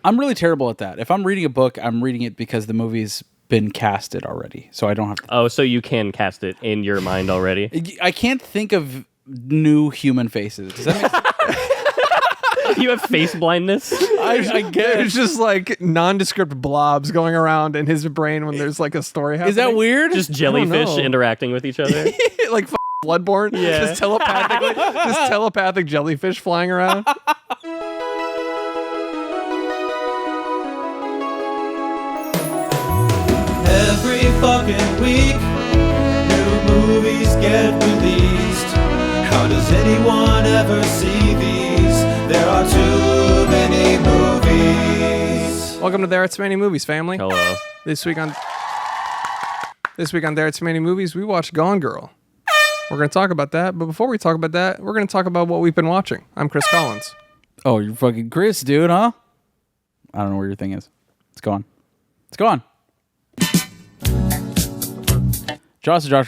I'm really terrible at that. If I'm reading a book, I'm reading it because the movie's been casted already, so I don't have to. Oh, so you can cast it in your mind already? I can't think of new human faces. Does that make sense? You have face blindness? I guess. There's just like nondescript blobs going around in his brain when there's like a story happening. Is that weird? Just jellyfish know. interacting with each other? Like Bloodborne? Yeah. Just telepathic jellyfish flying around. Every fucking week, new movies get released. How does anyone ever see these? There are too many movies. Welcome to There Are Too Many Movies, family. Hello. This week on There Are Too Many Movies, we watched Gone Girl. We're going to talk about that, but before we talk about that, we're going to talk about what we've been watching. I'm Chris Collins. Oh, you're fucking Chris, dude, huh? I don't know where your thing is. It's gone. It's gone. Josh. No,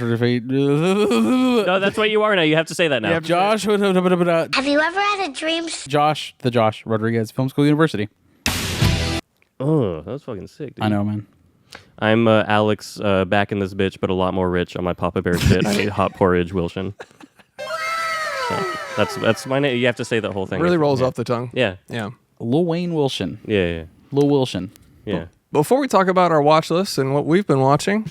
that's what you are now. You have to say that now. Josh. Have you ever had a dream? Josh Rodriguez, Film School University. Oh, that was fucking sick, dude. I know, man. I'm Alex, back in this bitch, but a lot more rich on my Papa Bear shit. I ate hot porridge, Wilson. So that's my name. You have to say that whole thing. Really rolls off the tongue. Yeah. Yeah. Lil Wayne Wilson. Yeah. Lil Wilson. Yeah. Before we talk about our watch list and what we've been watching,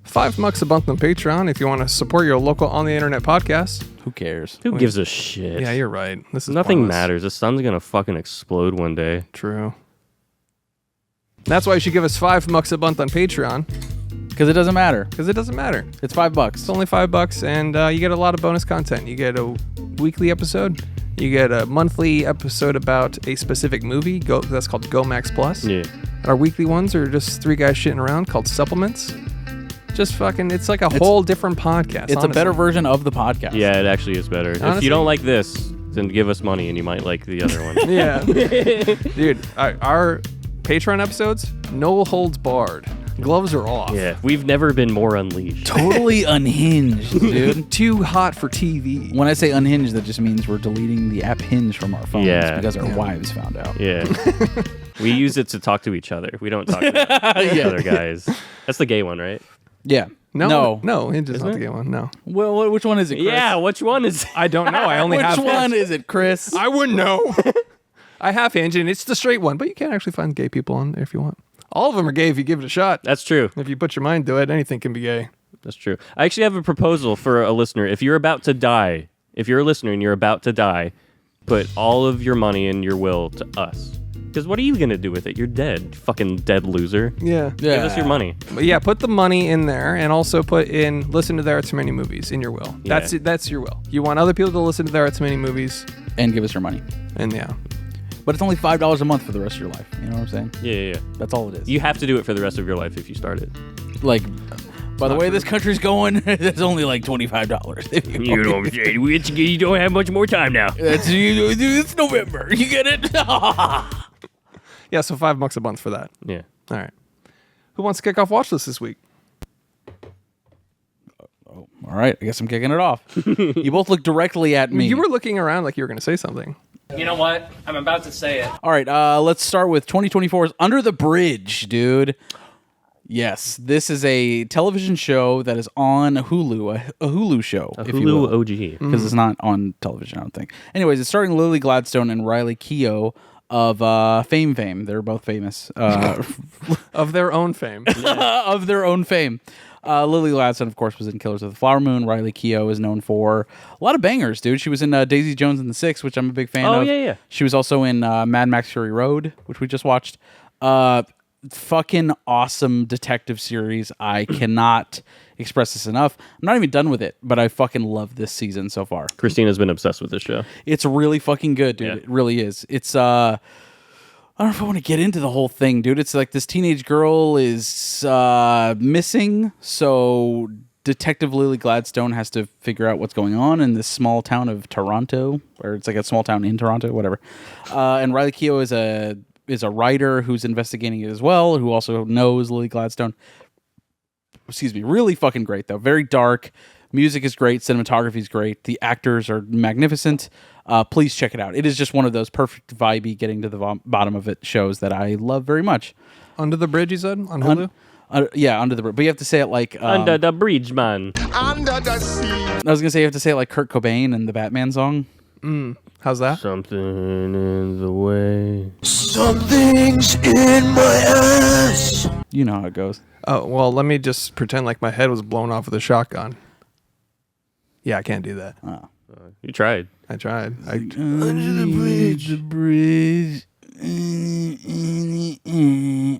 $5 a month on Patreon if you want to support your local on the internet podcast. Who cares? Who gives a shit? Yeah, you're right. This is Nothing pointless. matters. The sun's gonna fucking explode one day. True. That's why you should give us $5 a month on Patreon, Because it doesn't matter. because it doesn't matter. It's $5. It's only $5, and you get a lot of bonus content. You get a weekly episode. You get a monthly episode about a specific movie. That's called Go Max Plus. Yeah. And our weekly ones are just three guys shitting around called supplements. Just fucking, it's like a whole different podcast. It's honestly. a better version of the podcast. Yeah, it actually is better. If Honestly- you don't like this, then give us money and you might like the other one. Yeah. Dude, our Patreon episodes, no holds barred. Gloves are off. Yeah. We've never been more unleashed. Totally unhinged, dude. Too hot for TV. When I say unhinged, that just means we're deleting the app Hinge from our phones because our wives found out. Yeah. We use it to talk to each other. We don't talk to other guys. That's the gay one, right? Yeah. No, Hinge is not the gay one. No. Well, which one is it, Chris? Yeah, which one is I don't know. I only have Which one Hinge. is it, Chris? I wouldn't know. I have Hinge, and it's the straight one, but you can actually find gay people on there if you want. All of them are gay if you give it a shot. That's true. If you put your mind to it, anything can be gay. That's true. I actually have a proposal for a listener. If you're about to die, if you're a listener and you're about to die, put all of your money and your will to us. Because what are you going to do with it? You're dead. You fucking dead loser. Yeah. Give us your money. But yeah, put the money in there, and also put in listen to There Are Too Many Movies in your will. Yeah. That's it. That's your will. You want other people to listen to There Are Too Many Movies, And give us your money. and yeah. But it's only $5 a month for the rest of your life. You know what I'm saying? Yeah. That's all it is. You have to do it for the rest of your life if you start it. Like, by the way this country's going, it's only like $25. If you You know what I'm saying? You don't have much more time now. It's November. You get it? Yeah, so $5 a month for that. Yeah. All right. Who wants to kick off watch list this week? All right. I guess I'm kicking it off. You both look directly at me. You were looking around like you were going to say something. You know what? I'm about to say it. All right, let's start with 2024's Under the Bridge, dude. Yes, this is a television show that is on Hulu, a Hulu show. A if you will. Hulu OG. Because it's not on television, I don't think. Anyways, it's starring Lily Gladstone and Riley Keough of Fame. They're both famous. Of their own fame. Of their own fame. Lily Gladstone, of course, was in Killers of the Flower Moon. Riley Keough is known for a lot of bangers, dude. She was in Daisy Jones and the Six, which I'm a big fan of. Oh, yeah. She was also in Mad Max Fury Road, which we just watched. Fucking awesome detective series. I cannot express this enough. I'm not even done with it, but I fucking love this season so far. Christina's been obsessed with this show. It's really fucking good, dude. Yeah. It really is. It's I don't know if I want to get into the whole thing, dude. It's like this teenage girl is missing, so Detective Lily Gladstone has to figure out what's going on in this small town of Toronto, or it's like a small town in Toronto, whatever. And Riley Keough is a writer who's investigating it as well, who also knows Lily Gladstone. Excuse me. Really fucking great, though. Very dark, Music is great. Cinematography is great. The actors are magnificent. Please check it out. It is just one of those perfect vibey, getting to the bottom of it shows that I love very much. Under the Bridge, you said, on Hulu? Yeah, Under the Bridge. But you have to say it like... Under the bridge, man. Under the sea. I was going to say you have to say it like Kurt Cobain in the Batman song. How's that? Something in the way. Something's in my ass. You know how it goes. Oh, well, let me just pretend like my head was blown off with a shotgun. Yeah, I can't do that. You tried. I tried. Under the bridge. The bridge.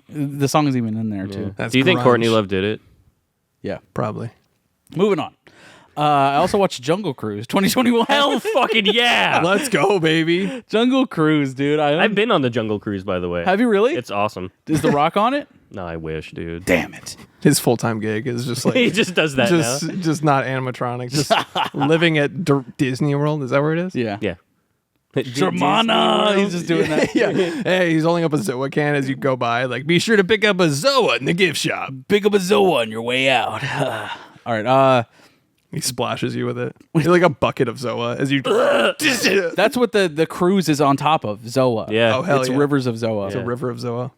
The song is even in there, too. That's Do you think grunge. Courtney Love did it? Yeah. Probably. Moving on. I also watched Jungle Cruise 2021. Hell fucking yeah! Let's go, baby. Jungle Cruise, dude. I've been on the Jungle Cruise, by the way. Have you really? It's awesome. Is The Rock on it? No, I wish, dude. Damn it. His full-time gig is just like... He just does that now. just not animatronic. Just living at Disney World. Is that where it is? Yeah. Yeah. Germana. He's just doing that. Yeah. Hey, he's holding up a Zoa can as you go by. Like, be sure to pick up a Zoa in the gift shop. Pick up a Zoa on your way out. All right. He splashes you with it. You're like a bucket of Zoa as you... That's what the cruise is on top of, Zoa. Yeah. Oh, hell It's yeah. rivers of Zoa. It's a river of Zoa.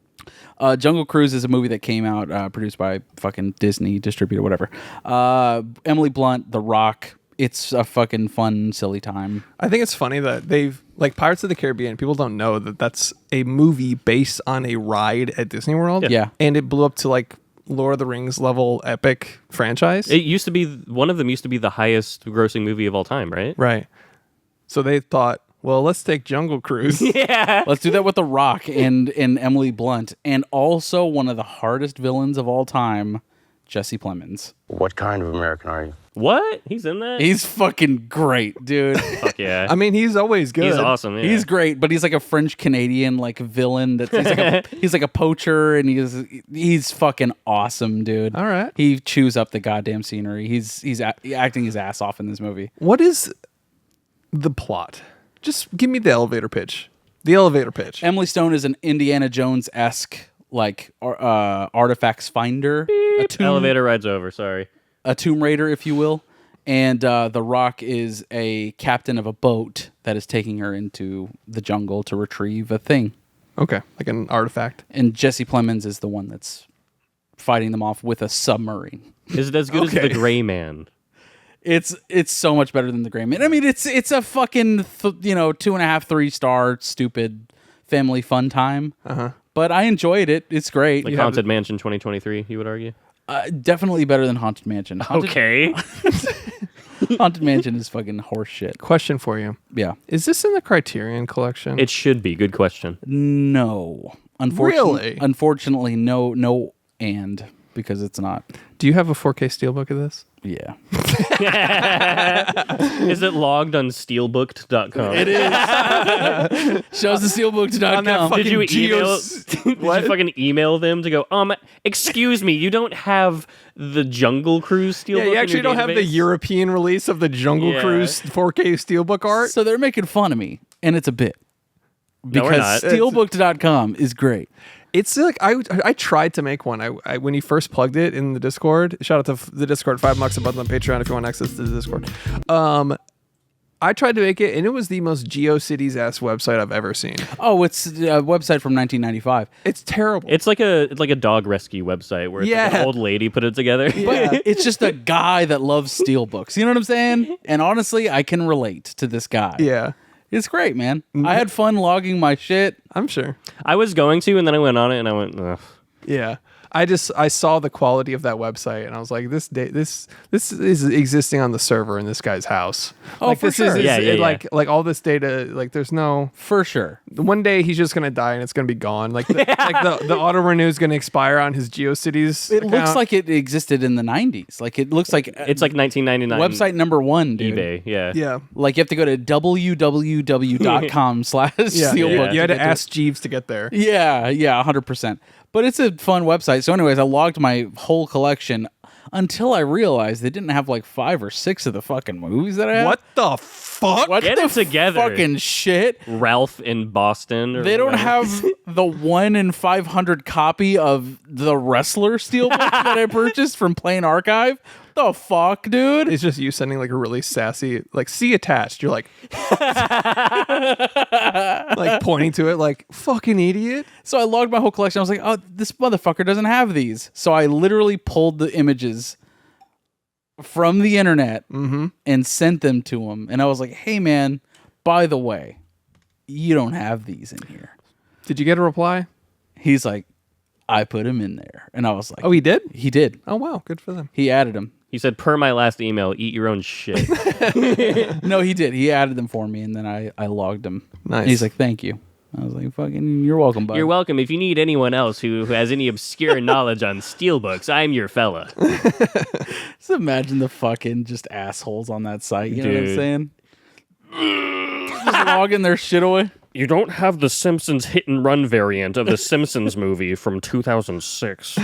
Jungle Cruise is a movie that came out, produced by fucking Disney, distributor, whatever. Emily Blunt, The Rock. It's a fucking fun, silly time. I think it's funny that they've... Like, Pirates of the Caribbean, people don't know that that's a movie based on a ride at Disney World. Yeah. And it blew up to, like, Lord of the Rings level epic franchise. It used to be, one of them used to be the highest grossing movie of all time, right? Right. So they thought, well, let's take Jungle Cruise. Yeah. Let's do that with The Rock and Emily Blunt. And also one of the hardest villains of all time, Jesse Plemons. What kind of American are you? What? He's in that? He's fucking great, dude. Fuck yeah. I mean, he's always good. He's awesome, yeah. He's great, but he's like a French Canadian like villain. He's like a poacher, and he's fucking awesome, dude. All right. He chews up the goddamn scenery. He's acting his ass off in this movie. What is the plot? Just give me the elevator pitch. The elevator pitch. Emily Stone is an Indiana Jones-esque like artifacts finder, Elevator rides over, sorry. a Tomb Raider, if you will. And The Rock is a captain of a boat that is taking her into the jungle to retrieve a thing. Okay, like an artifact. And Jesse Plemons is the one that's fighting them off with a submarine. Is it as good as The Gray Man? It's so much better than The Gray Man. I mean, it's a fucking 2.5, 3 star stupid family fun time. But I enjoyed it. It's great. Like Haunted Mansion 2023, you would argue? Definitely better than Haunted Mansion. Okay. Haunted Mansion is fucking horse shit. Question for you. Yeah. Is this in the Criterion collection? It should be. Good question. No. Really? Unfortunately, no, and because it's not. Do you have a 4K steelbook of this? Yeah. Is it logged on steelbooked.com? It is. Shows the steelbook.com. Did you email? Did you fucking email them to go? Excuse me, you don't have the Jungle Cruise steelbook. Yeah, you actually in your don't have the database? European release of the Jungle Yeah. Cruise 4K steelbook art. So they're making fun of me, and it's a bit. No, we're Because not. steelbooked.com is great. It's like I tried to make one. I when he first plugged it in the Discord. Shout out to the Discord, $5 a month on Patreon if you want access to the Discord. I tried to make it, and it was the most GeoCities ass website I've ever seen. Oh, it's a website from 1995. It's terrible. It's like a dog rescue website where it's like Yeah. an old lady put it together. But it's just a guy that loves steelbooks. You know what I'm saying? And honestly, I can relate to this guy. Yeah, It's great, man. I had fun logging my shit. I'm sure. I was going to, and then I went on it, and I went, ugh. Yeah. I saw the quality of that website, and I was like, this is existing on the server in this guy's house. Oh, like, for this sure. Is, Yeah, yeah, yeah. Like all this data, like there's no. For sure. One day he's just gonna die and it's gonna be gone. Like the auto renew is gonna expire on his GeoCities. It looks account. like it existed in the 90s. Like it looks like It's like 1999 website number 1, dude. eBay. Yeah. Yeah. Like you have to go to www.com/steelbook. You had to get ask Jeeves to get there. Yeah, 100%. But it's a fun website. So anyways, I logged my whole collection until I realized they didn't have like 5 or 6 of the fucking movies that I had. What the fuck? What Get the it together. fucking shit? Ralph in Boston. Or They don't whatever. have the 1 in 500 copy of the Wrestler steelbook that I purchased from Plain Archive. The fuck, dude? It's just you sending like a really sassy, like, see attached. You're like, like pointing to it, like, fucking idiot. So I logged my whole collection. I was like, oh, this motherfucker doesn't have these. So I literally pulled the images from the internet and sent them to him. And I was like, hey, man, by the way, you don't have these in here. Did you get a reply? He's like, I put him in there. And I was like, Oh, he did? he did. Oh, wow. Good for them. He added them. He said, per my last email, eat your own shit. No, he did. He added them for me, and then I logged them. Nice. And he's like, thank you. I was like, fucking, you're welcome, bud. You're welcome. If you need anyone else who has any obscure knowledge on steelbooks, I'm your fella. Just imagine the fucking just assholes on that site. You know what I'm Dude. saying? Just logging their shit away. You don't have the Simpsons hit and run variant of the Simpsons movie from 2006.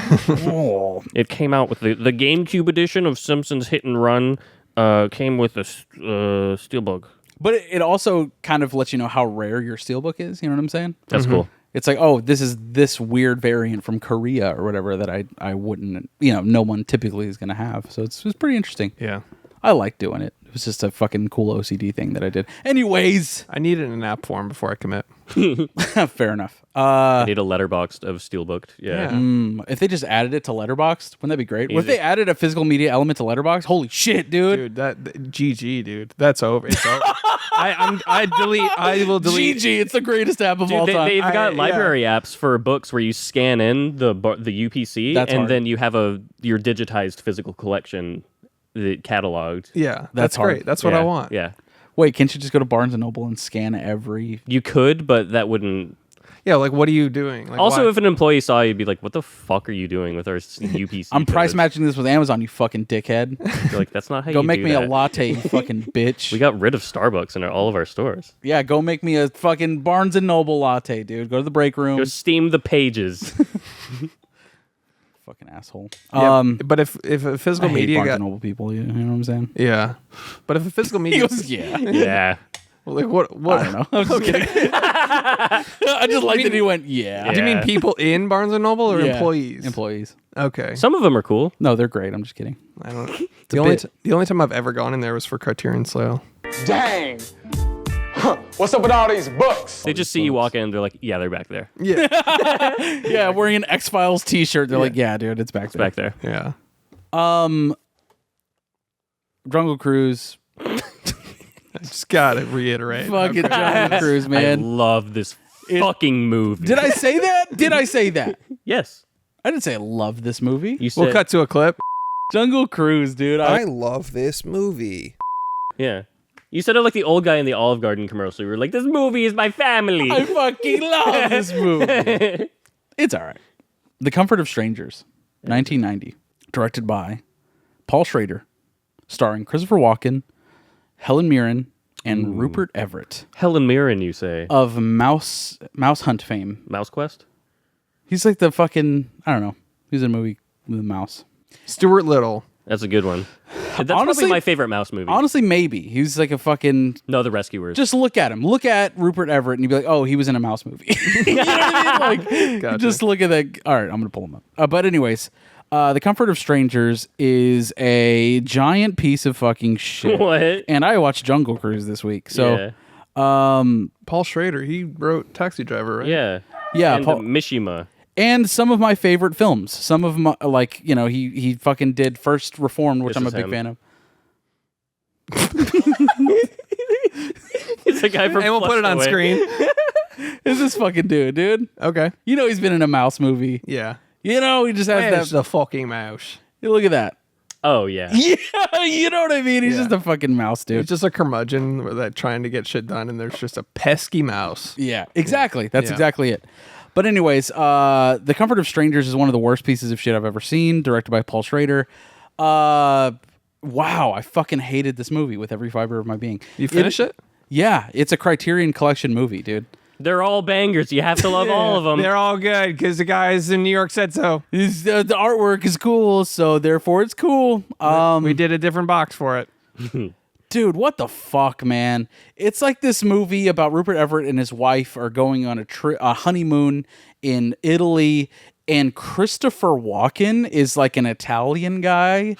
Oh. It came out with the GameCube edition of Simpsons Hit and Run. Came with a steelbook. But it also kind of lets you know how rare your steelbook is. You know what I'm saying? That's cool. It's like, oh, this is this weird variant from Korea or whatever that I wouldn't, no one typically is going to have. So it's pretty interesting. Yeah. I like doing it. It was just a fucking cool OCD thing that I did. Anyways. I need it in an app form before I commit. Fair enough. I need a letterboxed of steelbooked. Yeah. If they just added it to Letterboxd, wouldn't that be great? What if they added a physical media element to Letterboxd? Holy shit, dude. Dude, that GG, dude. That's over. It's over. I will delete. GG, it's the greatest app of all Dude, time. they've got library apps for books where you scan in the UPC That's and hard. then you have your digitized physical collection cataloged. Yeah, That's great. hard. That's what I want. Yeah. Wait, can't you just go to Barnes & Noble and scan every... You could, but that wouldn't... Yeah, like, what are you doing? Like, Also, why? if an employee saw you, you'd be like, what the fuck are you doing with our UPC I'm price codes?" matching this with Amazon, you fucking dickhead. You're like, that's not how Go you make do me that. a latte, you fucking bitch. We got rid of Starbucks in all of our stores. Yeah, go make me a fucking Barnes & Noble latte, dude. Go to the break room. Go steam the pages. Fucking asshole. Yeah, but if a I physical hate media Barnes got... & Noble people, you know what I'm saying? Yeah. But if a physical He media... goes, yeah. Yeah. Like, what? I don't know. I'm just kidding. I just liked that he went, yeah. Do you mean people in Barnes & Noble or Yeah. employees? Employees. Okay. Some of them are cool. No, they're great. I'm just kidding. I don't know. a The only time I've ever gone in there was for Criterion Sale. Dang. Huh. What's up with all these books? They just see you walk in, they're like, yeah, they're back there. Yeah. Yeah, wearing an X-Files t-shirt. They're like, yeah, dude, it's back there. Back there. Yeah. Jungle Cruise. I just gotta reiterate. Fucking Jungle Cruise, I man. love this fucking movie. Did I say that? Did I say that? Yes. I didn't say I love this movie. You said, We'll cut to a clip. Jungle Cruise, dude. I love this movie. yeah. You said it like the old guy in the Olive Garden commercial. You were like, this movie is my family. I fucking love this movie. It's all right. The Comfort of Strangers, 1990, directed by Paul Schrader, starring Christopher Walken, Helen Mirren, and Rupert Everett Helen Mirren, you say. of Mouse Hunt fame. Mouse Quest? He's like the fucking, I don't know. He's in a movie with a mouse. Stuart Little. That's a good one. That's Honestly- probably my favorite mouse movie. Honestly, maybe. He's like a fucking... No, The Rescuers. Just look at him. Look at Rupert Everett and you'd be like, oh, he was in a mouse movie. You know what I mean? Like, Gotcha. just look at that. All right, I'm going to pull him up. But anyways, The Comfort of Strangers is a giant piece of fucking shit. What? And I watched Jungle Cruise this week. So, Paul Schrader. He wrote Taxi Driver, right? Yeah. yeah. And Paul, Mishima. and some of my favorite films. Some of my, like, he fucking did First Reformed, which This I'm a is big him. fan of. It's a guy from And we'll put it on Flushed Away. screen. It's this fucking dude. Okay. You know he's been in a mouse movie. Yeah. You know he just has Where's that. the fucking mouse? Look at that. Oh, yeah. Yeah, you know what I mean? He's Yeah. just a fucking mouse, dude. It's just a curmudgeon that trying to get shit done, and there's just a pesky mouse. Yeah, exactly. That's Yeah. exactly it. But anyways, The Comfort of Strangers is one of the worst pieces of shit I've ever seen, directed by Paul Schrader. Wow, I fucking hated this movie with every fiber of my being. You finish it? Yeah, it's a Criterion Collection movie, dude. They're all bangers. You have to love all of them. They're all good because the guys in New York said so. The artwork is cool, so therefore it's cool. We did a different box for it. Dude, what the fuck, man? It's like this movie about Rupert Everett and his wife are going on a honeymoon in Italy, and Christopher Walken is like an Italian guy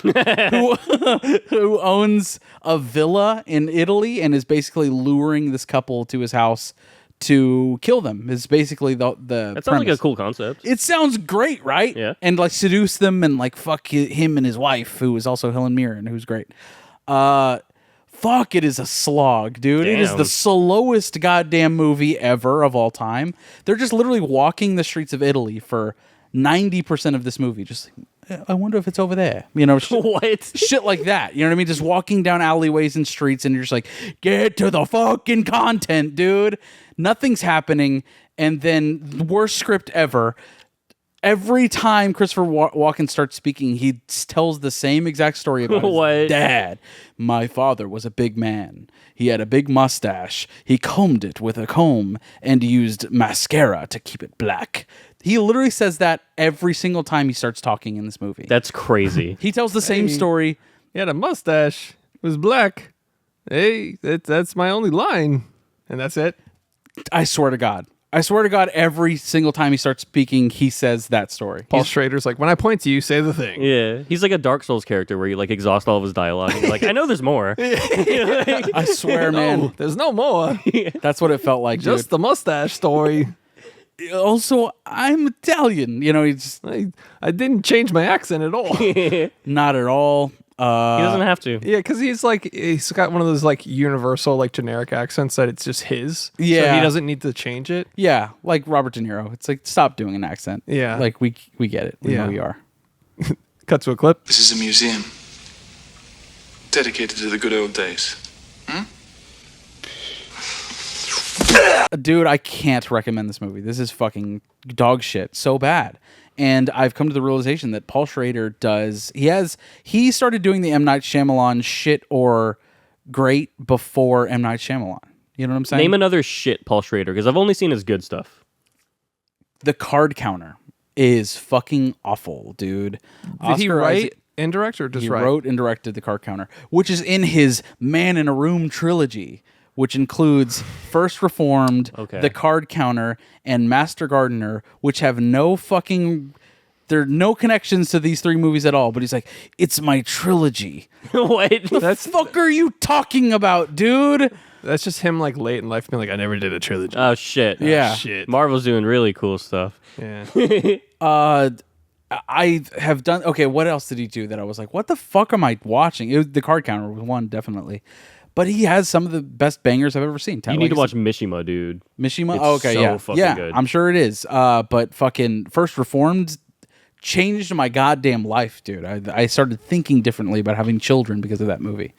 who owns a villa in Italy and is basically luring this couple to his house to kill them. Is basically the That sounds premise. like a cool concept. It sounds great, right? Yeah. And like seduce them and like fuck him and his wife, who is also Helen Mirren, who's great. Fuck, it is a slog, dude. It is Damn. the slowest goddamn movie ever of all time. They're just literally walking the streets of Italy for 90% of this movie. Just like, I wonder if it's over there. You know, What? shit like that. You know what I mean? Just walking down alleyways and streets, and you're just like, get to the fucking content, dude. Nothing's happening. And then the worst script ever. Every time Christopher Walken starts speaking, he tells the same exact story about his dad. My father was a big man. He had a big mustache. He combed it with a comb and used mascara to keep it black. He literally says that every single time he starts talking in this movie. That's crazy. He tells the same story. He had a mustache. It was black. Hey, that's my only line. And that's it. I swear to God. Every single time he starts speaking, he says that story. Paul Schrader's like, when I point to you, say the thing. Yeah, he's like a Dark Souls character where you like exhaust all of his dialogue. And you're like, I know there's more. I swear, man. No, there's no more. That's what it felt like, Just dude. the mustache story. Also, I'm Italian. You know, he's I didn't change my accent at all. not at all. He doesn't have to. Yeah, because he's got one of those like universal, like generic accents that it's just his. Yeah. So he doesn't need to change it. Yeah, like Robert De Niro. It's like, stop doing an accent. Yeah. Like, we get it. We know Yeah. who you are. Cut to a clip. This is a museum dedicated to the good old days. Dude, I can't recommend this movie. This is fucking dog shit. So bad. And I've come to the realization that Paul Schrader he started doing the M. Night Shyamalan shit or great before M. Night Shyamalan. You know what I'm saying? Name another shit Paul Schrader, because I've only seen his good stuff. The Card Counter is fucking awful, dude. Did he Oscar write Isaac- and direct or just He write? wrote and directed The Card Counter, which is in his Man in a Room trilogy, which includes First Reformed, Okay. The Card Counter, and Master Gardener, which have no fucking... There are no connections to these three movies at all, but he's like, it's my trilogy. What? The fuck are you talking about, dude? That's just him like late in life being like, I never did a trilogy. Oh, shit. Yeah. Shit. Marvel's doing really cool stuff. Yeah. I have done... Okay, what else did he do that I was like, what the fuck am I watching? The Card Counter was one, definitely. But he has some of the best bangers I've ever seen. You need to watch Mishima, dude. Mishima? It's Oh, okay, so yeah. fucking Yeah, good. I'm sure it is. But fucking First Reformed changed my goddamn life, dude. I started thinking differently about having children because of that movie.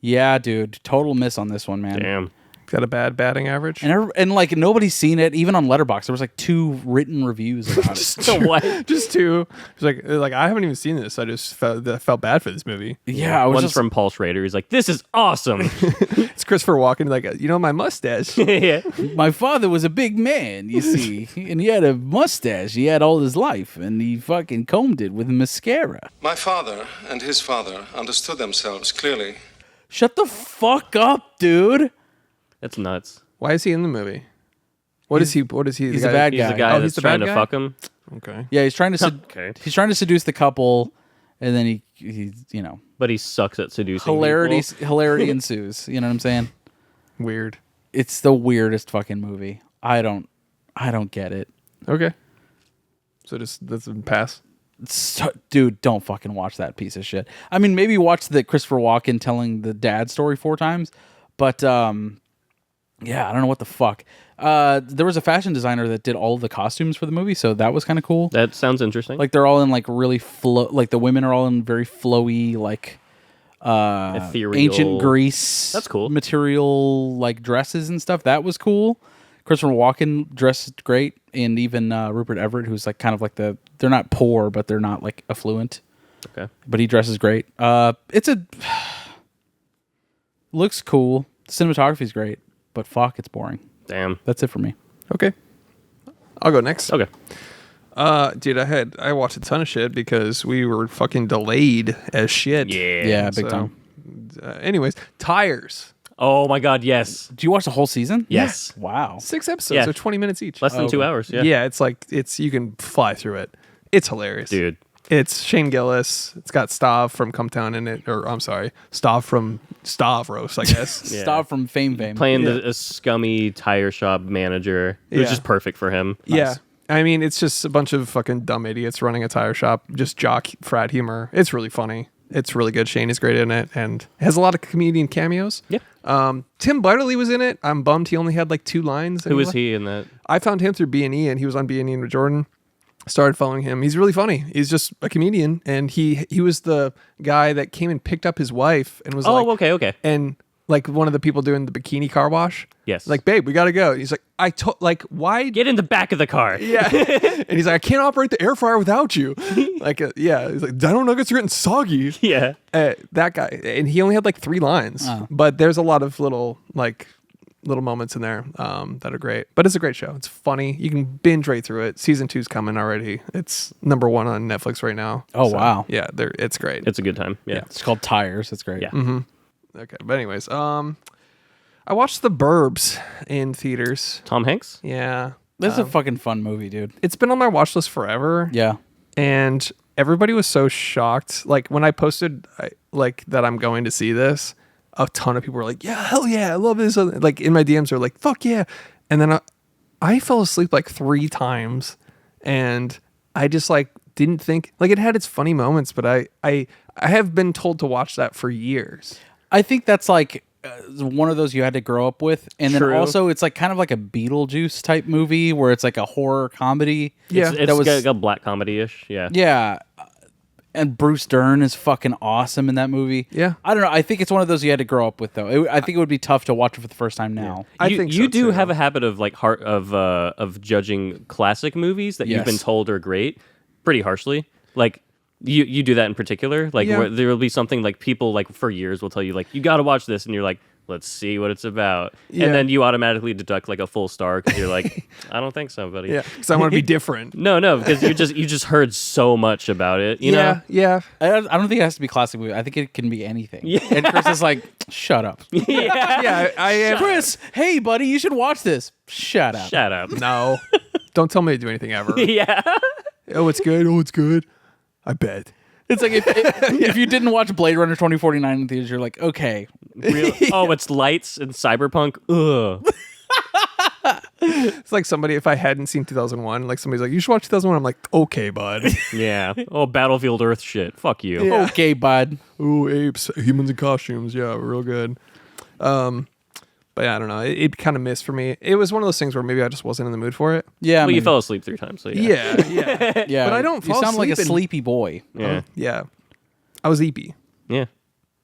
Yeah, dude. Total miss on this one, man. Damn. Got a bad batting average. And like nobody's seen it, even on Letterboxd. There was like 2 written reviews about it. What? Just two. It's like I haven't even seen this. I just felt bad for this movie. Yeah, I was One's just from Paul Schrader. He's like, this is awesome. It's Christopher Walken, like, my mustache. Yeah. my father was a big man, you see, and he had a mustache. He had all his life, and he fucking combed it with mascara. My father and his father understood themselves clearly. Shut the fuck up, dude. That's nuts. Why is he in the movie? What is he? He's a bad He's guy. the guy Oh, he's that's the trying bad to guy? fuck him. Okay. Yeah, he's trying to Okay. he's trying to seduce the couple, and then he you know, But he sucks at seducing people. hilarity ensues. You know what I'm saying? Weird. It's the weirdest fucking movie. I don't get it. Okay. So that's a pass. Dude, don't fucking watch that piece of shit. I mean, maybe watch the Christopher Walken telling the dad story 4 times, but yeah, I don't know what the fuck. There was a fashion designer that did all of the costumes for the movie, so that was kind of cool. That sounds interesting. Like they're all in like really like the women are all in very flowy like Ethereal. ancient Greece. That's cool. Material like dresses and stuff. That was cool. Christopher Walken dressed great, and even Rupert Everett, who's like kind of like they're not poor, but they're not like affluent. Okay. But he dresses great. Looks cool. Cinematography's great, but fuck, it's boring. Damn. That's it for me. Okay. I'll go next. Okay. Dude, I watched a ton of shit because we were fucking delayed as shit. Yeah. Yeah, big So, time. Anyways, tires. Oh my God, yes. Do you watch the whole season? Yes. Wow. 6 episodes, Yeah. so 20 minutes each. Less than 2 hours, yeah. Yeah, it's you can fly through it. It's hilarious. Dude. It's Shane Gillis. It's got Stav from Come Town in it, or I'm sorry, Stav from Stavros, I guess. Yeah. Stop from Fame. Playing a scummy tire shop manager. It was Yeah. just perfect for him. Yeah. I mean, it's just a bunch of fucking dumb idiots running a tire shop, just jock frat humor. It's really funny. It's really good. Shane is great in it, and it has a lot of comedian cameos. Yeah. Tim Butterly was in it. I'm bummed he only had like 2 lines. Who was he in that? I found him through B&E, and he was on B&E with Jordan. Started following him. He's really funny. He's just a comedian, and he was the guy that came and picked up his wife and was like, okay. and like one of the people doing the bikini car wash. Yes. Like, babe, we gotta go. He's like, why? Get in the back of the car. Yeah. And he's like, I can't operate the air fryer without you. Yeah. He's like, dino nuggets are getting soggy. Yeah. That guy, and he only had like 3 lines, but there's a lot of little moments in there that are great. But it's a great show. It's funny. You can binge right through it. Season 2's coming already. It's number 1 on Netflix right now. Oh, wow. Yeah, it's great. It's a good time. Yeah. It's called Tires. It's great. Yeah. Okay, but anyways, I watched The Burbs in theaters. Tom Hanks? Yeah. This is a fucking fun movie, dude. It's been on my watch list forever. Yeah. And everybody was so shocked. Like when I posted that I'm going to see this, a ton of people were like, yeah, hell yeah, I love this. Like in my DMs are like, fuck yeah. And then I fell asleep like 3 times, and I just like didn't think, like, it had its funny moments, but I have been told to watch that for years. I think that's like one of those you had to grow up with, and then True. also it's like kind of like a Beetlejuice type movie where it's like a horror comedy. Yeah. It's like a black comedy-ish. Yeah. Yeah. And Bruce Dern is fucking awesome in that movie. Yeah. I don't know. I think it's one of those you had to grow up with, though. I think it would be tough to watch it for the first time now. I you, think you so, do too. have a habit of like of judging classic movies that you've been Yes. told are great pretty harshly. Like you do that in particular. Like Yeah. where there will be something like people like for years will tell you like you got to watch this, and you're like, let's see what it's about, Yeah. and then you automatically deduct like a full star because you're like, I don't think so, buddy. Yeah, because I want to be different. No, because you just heard so much about it. You know. Yeah. I don't think it has to be classic movie. I think it can be anything. Yeah. And Chris is like, shut up. Yeah, I am. Chris, hey, buddy, you should watch this. Shut up. Shut up. No, don't tell me to do anything ever. Yeah. Oh, it's good. Oh, it's good. I bet. It's like if you didn't watch Blade Runner 2049 in theaters, you're like, okay. Oh, it's lights and cyberpunk. Ugh. It's like somebody, if I hadn't seen 2001, like somebody's like, you should watch 2001. I'm like, okay, bud. Yeah. Oh, Battlefield Earth shit. Fuck you. Yeah. Okay, bud. Ooh, apes, humans in costumes. Yeah, real good. But yeah, I don't know. It kind of missed for me. It was one of those things where maybe I just wasn't in the mood for it. Yeah. Well, you fell asleep 3 times, so yeah. Yeah. Yeah. But I don't You fall sound like a asleep in- sleepy boy. Yeah. Yeah. I was eepy Yeah.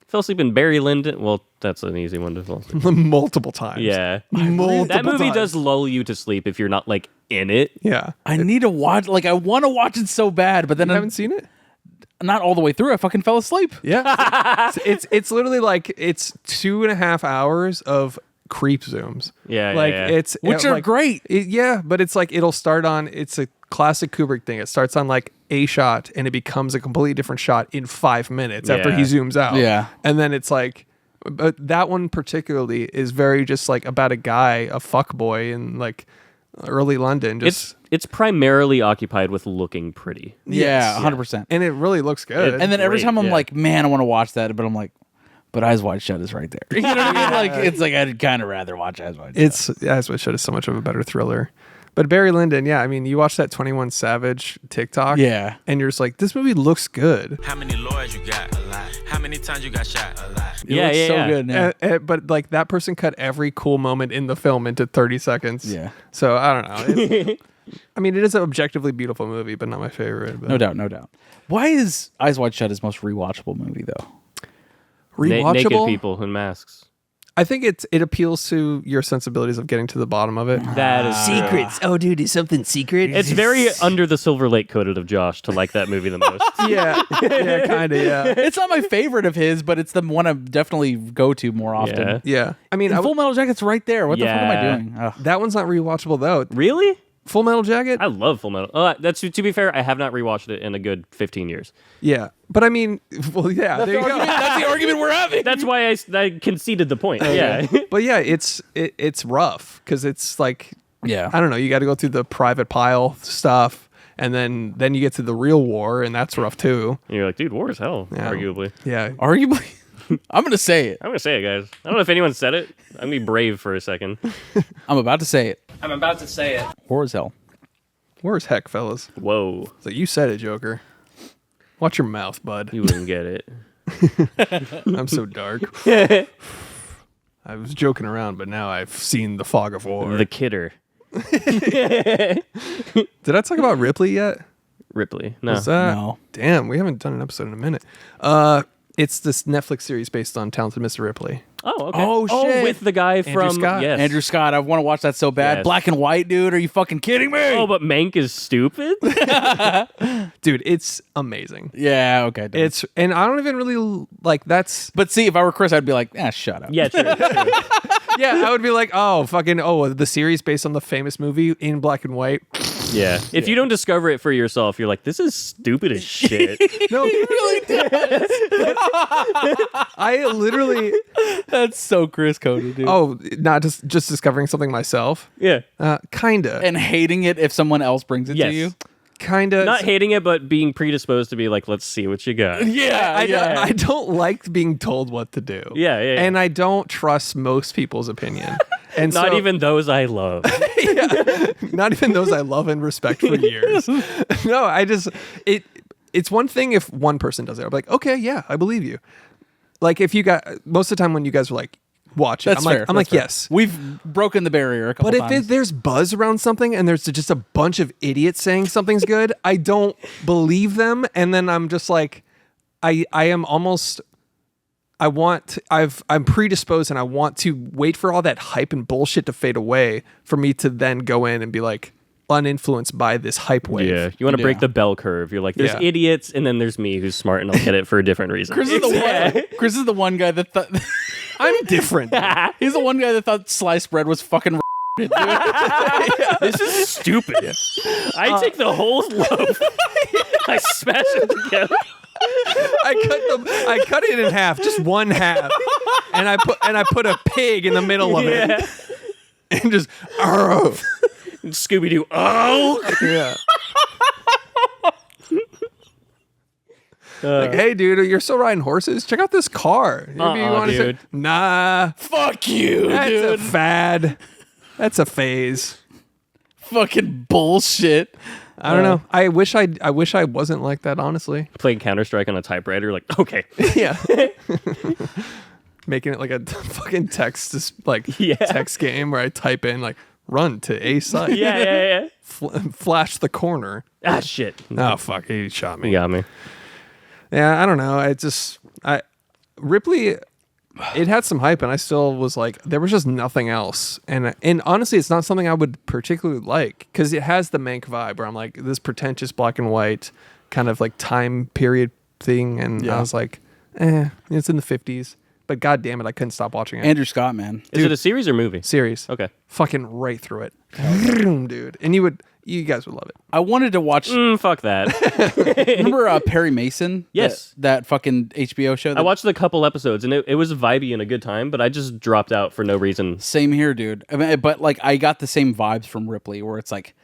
Fell asleep in Barry Lyndon. Well, that's an easy one to fall asleep. multiple times. Yeah. Multiple That movie times. does lull you to sleep if you're not like in it. Yeah. I need to watch, like, I want to watch it so bad, but then You I'm haven't seen it? not all the way through. I fucking fell asleep. Yeah. it's literally like it's 2.5 hours of creep zooms. Yeah, like yeah. it's Which are like, great. Yeah, but it's like it'll start on. It's a classic Kubrick thing. It starts on like a shot and it becomes a completely different shot in 5 minutes after he Yeah. zooms out. Yeah. and then it's like, but that one particularly is very just like about a guy, a fuck boy in like early London. Just It's primarily occupied with looking pretty. Yeah, 100%. and it really looks good. And then every Great, time I'm yeah. like, man, I want to watch that, but I'm like, but Eyes Wide Shut is right there. You know what I mean? Like, it's like I'd kind of rather watch Eyes Wide Shut. It's As What Should is so much of a better thriller. But Barry Lyndon, yeah, I mean, you watch that 21 Savage TikTok, Yeah. and you're just like, this movie looks good. How many lawyers you got? A lot. How many times you got shot? A lot. It looks so good. Yeah. But like that person cut every cool moment in the film into 30 seconds. Yeah. So I don't know. I mean, it is an objectively beautiful movie, but not my favorite. But. No doubt. Why is Eyes Wide Shut his most rewatchable movie, though? Rewatchable. Naked people in masks. I think it appeals to your sensibilities of getting to the bottom of it. That is Secrets. Oh, dude, is something secret? It's very under the Silver Lake coded of Josh to like that movie the most. Yeah, kind of. Yeah, It's not my favorite of his, but it's the one I definitely go to more often. Yeah. yeah. I mean, And Full Metal Jacket's right there. What the fuck am I Yeah. doing? Ugh. that one's not rewatchable though. Really? Full Metal Jacket? I love Full Metal. That's to be fair, I have not rewatched it in a good 15 years. Yeah. But I mean, well, yeah, there you go. That's the argument we're having. That's why I conceded the point. Yeah. But yeah, it's rough because it's like, Yeah. I don't know, you got to go through the private pile stuff, and then you get to the real war, and that's rough too. And you're like, dude, war is hell, arguably. Yeah. Arguably. I'm going to say it. I'm going to say it, guys. I don't know if anyone said it. I'm going to be brave for a second. I'm about to say it. I'm about to say it. War is hell. War is heck, fellas. Whoa. So you said it, Joker. Watch your mouth, bud. You wouldn't get it. I'm so dark. I was joking around, but now I've seen the fog of war. The Kidder. Did I talk about Ripley yet? Ripley. No. Was that? No. Damn, we haven't done an episode in a minute. It's this Netflix series based on Talented Mr. Ripley. Oh, okay. Oh, shit. With the guy from Scott. Yes. Andrew Scott. I want to watch that so bad. Yes. Black and white, dude. Are you fucking kidding me? Oh, but Mank is stupid? Dude, it's amazing. Yeah, okay. done. And I don't even really like that's. But see, if I were Chris, I'd be like, shut up. Yeah, true. Yeah, I would be like, the series based on the famous movie in black and white. Yeah. If you don't discover it for yourself, you're like, this is stupid as shit. No, it really does. I literally. That's so Chris Cody, dude. Oh, not just discovering something myself. Yeah. Kinda. And hating it if someone else brings it Yes. to you. Kinda. Not hating it, but being predisposed to be like, let's see what you got. Yeah, I don't like being told what to do. Yeah. And I don't trust most people's opinion. And Not so- even those I love. not even those I love and respect for years. No, it's one thing if one person does it. I'm like, okay, yeah, I believe you. Like if you got most of the time when you guys were like, watch it, That's fair. I'm like, yes. We've broken the barrier a couple But times. if there's buzz around something and there's just a bunch of idiots saying something's good, I don't believe them. And then I'm just like, I'm predisposed and I want to wait for all that hype and bullshit to fade away for me to then go in and be like uninfluenced by this hype wave. Yeah. You want to break Yeah. the bell curve. You're like, there's Yeah. idiots, and then there's me who's smart and I'll get it for a different reason. Chris is the one guy that thought I'm different. he's the one guy that thought sliced bread was fucking dude. This is stupid. I take the whole loaf. I smash it together. I cut it in half, just one half, and I put a pig in the middle of it, and just Scooby Doo. Oh, yeah. Like, hey, dude, you're still riding horses? Check out this car. Maybe you want to say, dude. nah, Fuck you, that's dude. a fad. That's a phase. Fucking bullshit. I don't know. I wish I wasn't like that, honestly. playing Counter-Strike on a typewriter. Like, okay. Yeah. Making it like a fucking text text game where I type in like run to a site. Yeah. Flash the corner. Ah, shit. Oh fuck, he shot me. You got me. Yeah, I don't know. Ripley, it had some hype, and I still was like, there was just nothing else. And honestly, it's not something I would particularly like because it has the Mank vibe where I'm like this pretentious black and white kind of like time period thing, and I was like, it's in the 50s. But god damn it, I couldn't stop watching it. Andrew Scott, man. Is it a series or movie? Series. Okay. Fucking right through it. Dude. And you guys would love it. I wanted to watch. Fuck that. Remember Perry Mason? Yes. That fucking HBO show. I watched a couple episodes and it was vibey and a good time, but I just dropped out for no reason. Same here, dude. I mean, but like I got the same vibes from Ripley, where it's like,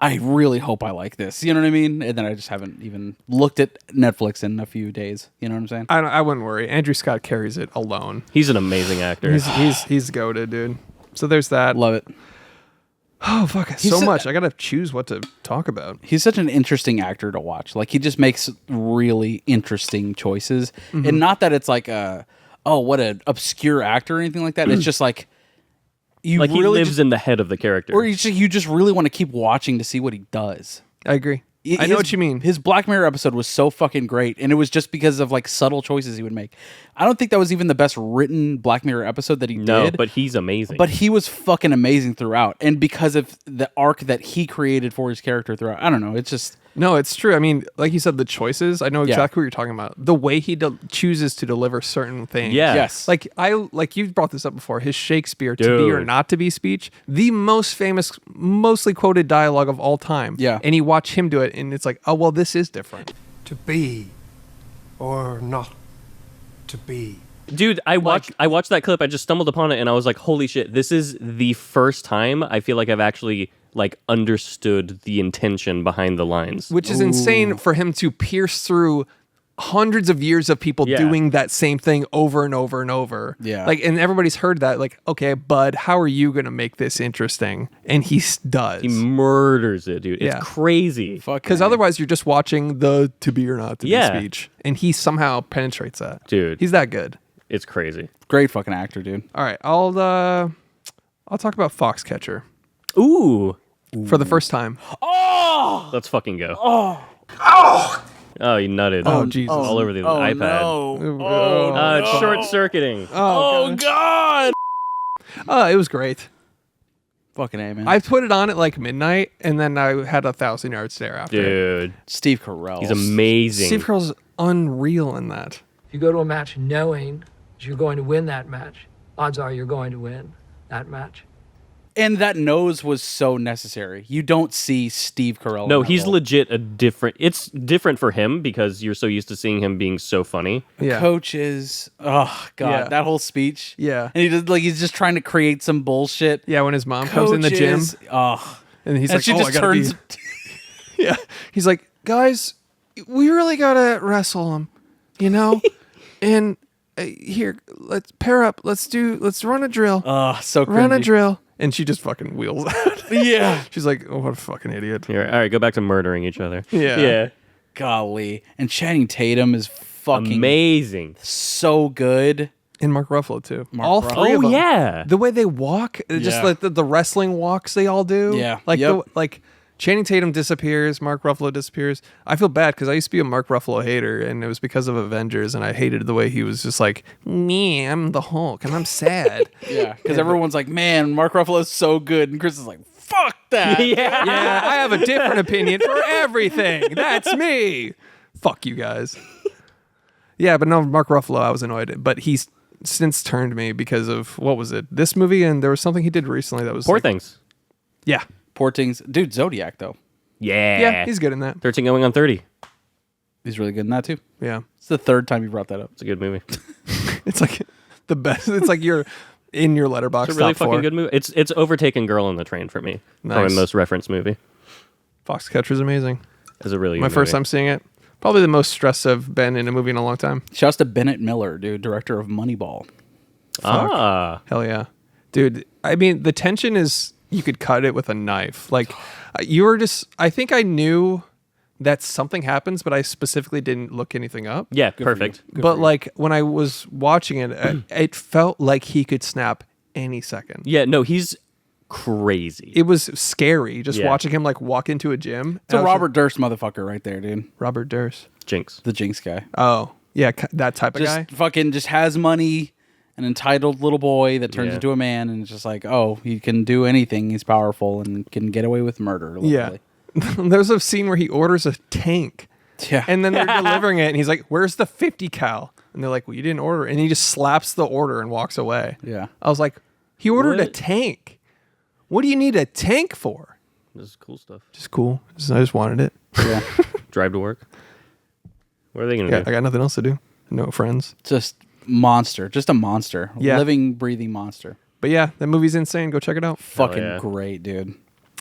I really hope I like this. You know what I mean? And then I just haven't even looked at Netflix in a few days. You know what I'm saying? I wouldn't worry. Andrew Scott carries it alone. He's an amazing actor. He's goated, dude. So there's that. Love it. Oh fuck, so much. I gotta choose what to talk about. He's such an interesting actor to watch. Like he just makes really interesting choices, and not that it's like what an obscure actor or anything like that. It's just like he lives in the head of the character. or you just really want to keep watching to see what he does. I agree. I know what you mean. His Black Mirror episode was so fucking great, and it was just because of like subtle choices he would make. I don't think that was even the best written Black Mirror episode that he did. No, but he's amazing. But he was fucking amazing throughout, and because of the arc that he created for his character throughout. I don't know. It's just No, it's true. I mean, like you said, the choices. I know exactly what you're talking about. The way he chooses to deliver certain things. Yeah. Yes. Like you've brought this up before. His Shakespeare to be or not to be speech, the most famous, mostly quoted dialogue of all time. Yeah. And you watch him do it, and it's like, oh well, this is different. To be or not to be. Dude, I watched that clip. I just stumbled upon it, and I was like, "Holy shit! This is the first time I feel like I've actually like understood the intention behind the lines." Which is insane for him to pierce through hundreds of years of people doing that same thing over and over and over. Yeah. Like, and everybody's heard that. Like, okay, bud, how are you gonna make this interesting? And he does. He murders it, dude. It's crazy. Because otherwise, you're just watching the to be or not to be speech, and he somehow penetrates that. Dude, he's that good. It's crazy. Great fucking actor, dude. All right, I'll talk about Foxcatcher. Ooh. For the first time. Oh! Let's fucking go. Oh! Oh, you nutted. Oh, Jesus. All over the iPad. No. It's short-circuiting. Oh, God. It was great. Fucking A, man. I put it on at like midnight, and then I had 1,000-yard stare after. Dude. Steve Carell. He's amazing. Steve Carell's unreal in that. If you go to a match knowing that you're going to win that match, odds are you're going to win that match. And that nose was so necessary. You don't see Steve Carell. No, he's legit a different... It's different for him because you're so used to seeing him being so funny. Yeah. Coaches. Oh, God. That whole speech. Yeah. And he just, like, he's just trying to create some bullshit. Yeah, when his mom comes in the gym. Oh. And he's and like, she just I gotta turns... Yeah. He's like, guys, we really gotta wrestle him, you know? And here, let's pair up. Let's run a drill. Oh, so cringy. Run a drill. And she just fucking wheels out. Yeah. She's like, oh, what a fucking idiot. Here, all right, go back to murdering each other. Yeah. Yeah. Golly. And Channing Tatum is fucking... amazing. So good. And Mark Ruffalo, too. All Ruffalo. three of them. Yeah. The way they walk, just like the wrestling walks they all do. Yeah. Like, Channing Tatum disappears, Mark Ruffalo disappears. I feel bad because I used to be a Mark Ruffalo hater, and it was because of Avengers, and I hated the way he was just like, me, I'm the Hulk, and I'm sad. Yeah, because everyone's like, man, Mark Ruffalo's so good, and Chris is like, fuck that. Yeah, I have a different opinion for everything. That's me. Fuck you guys. Yeah, but no, Mark Ruffalo, I was annoyed, but he's since turned me because of, what was it? This movie, and there was something he did recently that was Poor Things. Yeah. Poor Things. Dude, Zodiac, though. Yeah. He's good in that. 13 going on 30. He's really good in that, too. Yeah. It's the third time you brought that up. It's a good movie. It's like the best. It's like you're in your letterbox. It's a really top fucking four. good movie. It's overtaken Girl on the Train for me. Probably Nice. the most referenced movie. Foxcatcher's amazing. It's a really My good first movie. time seeing it. Probably the most stressed I've been in a movie in a long time. Shouts to Bennett Miller, dude, director of Moneyball. Ah. Hell yeah. Dude, I mean, the tension is you could cut it with a knife. Like, you were just, I think I knew that something happens, but I specifically didn't look anything up. Yeah, perfect. But like, when I was watching it, it felt like he could snap any second. Yeah, no, he's crazy. It was scary just Yeah. watching him like walk into a gym. It's a Robert Durst motherfucker right there, dude. Robert Durst. Jinx. The Jinx guy. Oh, yeah, that type of Just guy. fucking just has money, an entitled little boy that turns Yeah. into a man, and it's just like, oh, he can do anything. He's powerful and can get away with murder. Yeah. Literally. There's a scene where he orders a tank. Yeah. And then they're delivering it, and he's like, "Where's the 50 cal?" And they're like, "Well, you didn't order." And he just slaps the order and walks away. Yeah. I was like, "He ordered a What? tank. What do you need a tank for?" This is cool stuff. Just cool. I just wanted it. Yeah. Drive to work. What are they going to I do? got nothing else to do. No friends. Just monster. Just a monster. Yeah. Living, breathing monster. But yeah, that movie's insane. Go check it out. Fucking yeah. great, dude.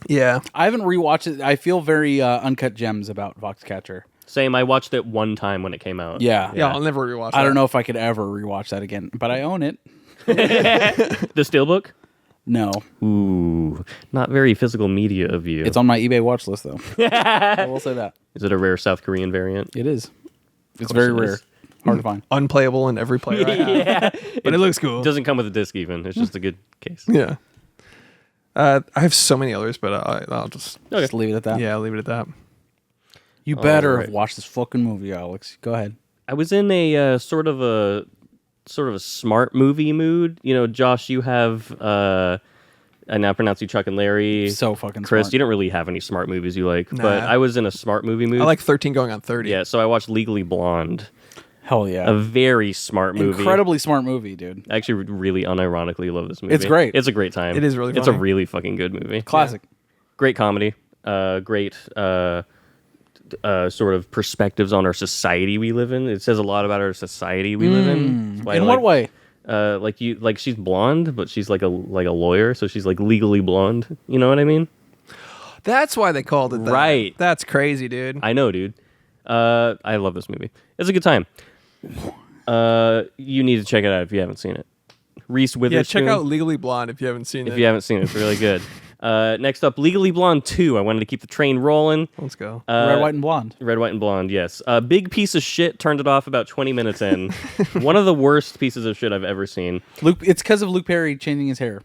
Yeah. I haven't rewatched it. I feel very Uncut Gems about Foxcatcher. Same, I watched it one time when it came out. Yeah. Yeah, I'll never rewatch that. I don't know if I could ever rewatch that again, but I own it. The Steelbook? No. Ooh, not very physical media of you. It's on my eBay watch list, though. I will say that. Is it a rare South Korean variant? It is. It's very it rare. is. Hard to find. Unplayable in every player I have. Yeah. But it looks cool. It doesn't come with a disc even. It's just a good case. Yeah. I have so many others, but I'll just... Just leave it at that. Yeah, I'll leave it at that. You better right. have watched this fucking movie, Alex. Go ahead. I was in a sort of a smart movie mood. You know, Josh, you have I now pronounce you Chuck and Larry. So fucking Chris, smart. you don't really have any smart movies you like, Nah. but I was in a smart movie mood. I like 13 going on 30. Yeah, so I watched Legally Blonde. Hell yeah. A very smart movie. Incredibly smart movie, dude. I actually really unironically love this movie. It's great. It's a great time. It is really It's a funny. really fucking good movie. Classic. Great comedy. Great sort of perspectives on our society we live in. It says a lot about our society we live in. That's why I In like- what way? Like she's blonde, but she's like a lawyer, so she's like legally blonde. You know what I mean? That's why they called it that. Right. That's crazy, dude. I know, dude. I love this movie. It's a good time. You need to check it out if you haven't seen it. Reese Yeah, Witherspoon. check out Legally Blonde if you haven't seen it. If you haven't seen it, it's really good. Next up, Legally Blonde 2. I wanted to keep the train rolling. Let's go. Red, white, and blonde. Red, white, and blonde, yes. Big piece of shit, turned it off about 20 minutes in. One of the worst pieces of shit I've ever seen. It's because of Luke Perry changing his hair.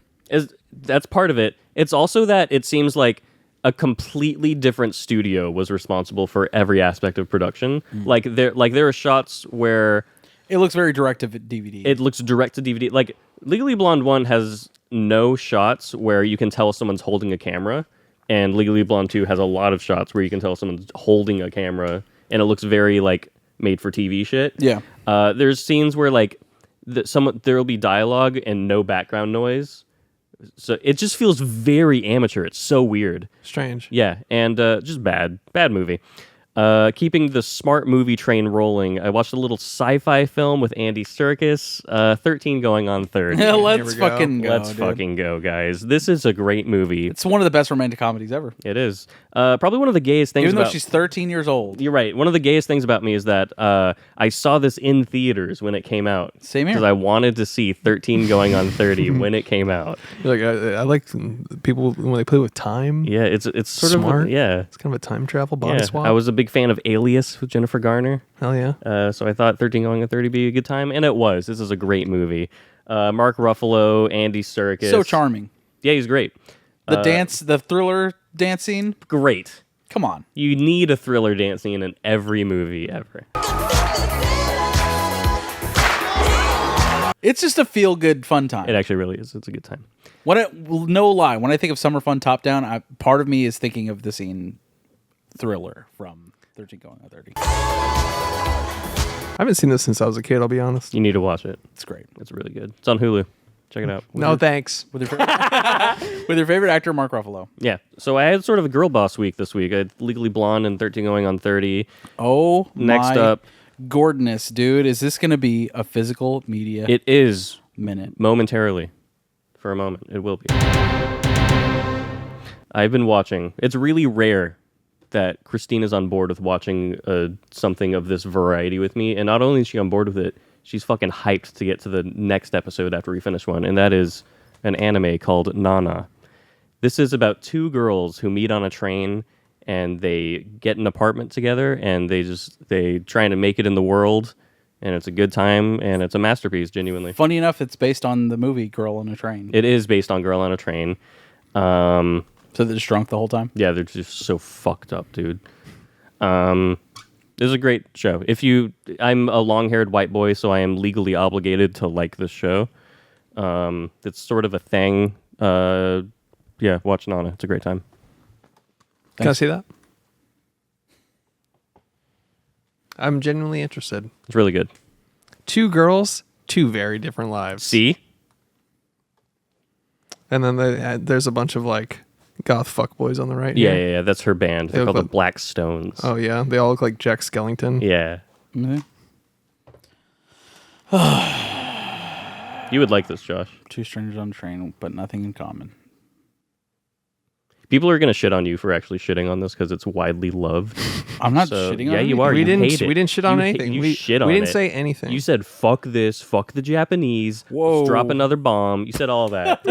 That's part of it. It's also that it seems like a completely different studio was responsible for every aspect of production. Like there are shots where it looks very direct to DVD. It looks direct to DVD. Like Legally Blonde 1 has no shots where you can tell someone's holding a camera, and Legally Blonde 2 has a lot of shots where you can tell someone's holding a camera, and it looks very like made for TV shit. Yeah. There's scenes where like there will be dialogue and no background noise. So it just feels very amateur. It's so weird. Strange. Yeah, and just bad movie. Keeping the smart movie train rolling, I watched a little sci-fi film with Andy Serkis, 13 going on 30. Let's fucking go. Let's dude. fucking go, guys. This is a great movie. It's one of the best romantic comedies ever. It is. Probably one of the gayest things Even though about... she's 13 years old. You're right. One of the gayest things about me is that I saw this in theaters when it came out. Same here. Because I wanted to see 13 going on 30 when it came out. Like I like people when they play with time. Yeah, it's sort Smart. of... Yeah. It's kind of a time travel body swap. I was a big fan of Alias with Jennifer Garner. Hell yeah. So I thought 13 going on 30 be a good time, and it was. This is a great movie. Mark Ruffalo, Andy Serkis. So charming. Yeah, he's great. The thriller dance scene. Great. Come on. You need a thriller dance scene in every movie ever. It's just a feel-good fun time. It actually really is. It's a good time. No lie, when I think of Summer Fun Top Down, part of me is thinking of the scene Thriller from 13 going on 30. I haven't seen this since I was a kid, I'll be honest. You need to watch it. It's great. It's really good. It's on Hulu. Check it out. No, thanks. With your favorite actor, Mark Ruffalo. Yeah. So I had sort of a girl boss week this week. I had Legally Blonde and 13 going on 30. Oh, Next my up. Gordonness, dude. Is this going to be a physical media It is. minute? Momentarily. For a moment. It will be. I've been watching. It's really rare that Christina's on board with watching something of this variety with me. And not only is she on board with it, she's fucking hyped to get to the next episode after we finish one. And that is an anime called Nana. This is about two girls who meet on a train and they get an apartment together and they trying to make it in the world. And it's a good time and it's a masterpiece, genuinely. Funny enough, it's based on the movie Girl on a Train. It is based on Girl on a Train. So they're just drunk the whole time? Yeah, they're just so fucked up, dude. It's a great show. I'm a long-haired white boy, so I am legally obligated to like this show. It's sort of a thing. Yeah, watch Nana. It's a great time. Thanks. Can I see that? I'm genuinely interested. It's really good. Two girls, two very different lives. See? And then there's a bunch of like goth fuckboys on the right. Yeah, here. yeah. That's her band. They're look called the like- Black Stones. Oh yeah, they all look like Jack Skellington. Yeah. Mm-hmm. You would like this, Josh. Two strangers on a train, but nothing in common. People are going to shit on you for actually shitting on this because it's widely loved. I'm not So, shitting on yeah, it. you are. We You didn't. hate it. We didn't shit on You anything. You we shit on We didn't it. say anything. You said, fuck this, fuck the Japanese, Whoa. let's drop another bomb. You said all that.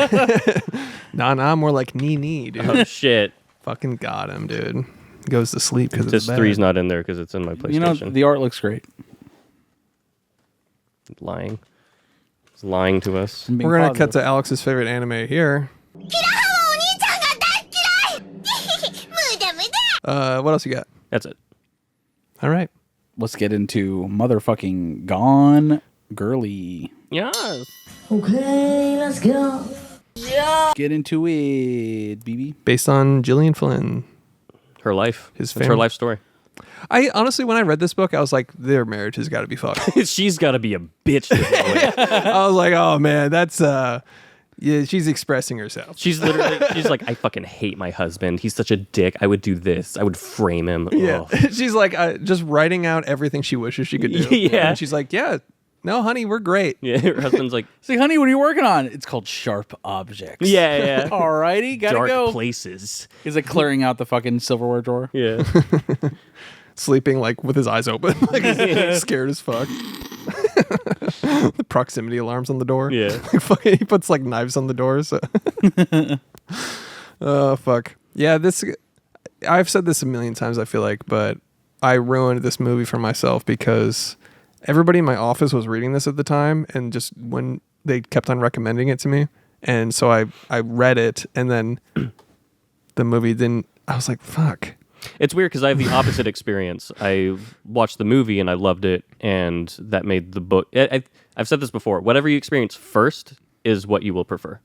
nah, more like nee, dude. Oh, shit. Fucking got him, dude. Goes to sleep because it's Just bad. 3's not in there because it's in my PlayStation. You know, the art looks great. Lying. It's lying to us. I'm being We're gonna positive. cut to Alex's favorite anime here. What else you got? That's it. All right. Let's get into motherfucking Gone Girly. Yes. Okay, let's go. Get into it, BB. Based on Gillian Flynn. Her life. His That's her life story. I honestly, when I read this book, I was like, their marriage has got to be fucked. She's got to be a bitch. I was like, oh man, that's yeah, she's expressing herself. She's like, I fucking hate my husband. He's such a dick. I would do this. I would frame him. Yeah. Ugh. She's like just writing out everything she wishes she could do. Yeah. And she's like, yeah, no, honey, we're great. Yeah, her husband's like, say, honey, what are you working on? It's called Sharp Objects. yeah. Alrighty, gotta Dark go. Places. He's like clearing out the fucking silverware drawer. Yeah. Sleeping like with his eyes open, like he's scared as fuck. The proximity alarms on the door. Yeah. Fucking, he puts like knives on the doors. Oh fuck. Yeah, this. I've said this a million times, I feel like, but I ruined this movie for myself because everybody in my office was reading this at the time, and just when they kept on recommending it to me, and so I read it, and then the movie didn't. I was like, fuck. It's weird because I have the opposite experience. I watched the movie and I loved it, and that made the book. I've said this before. Whatever you experience first is what you will prefer.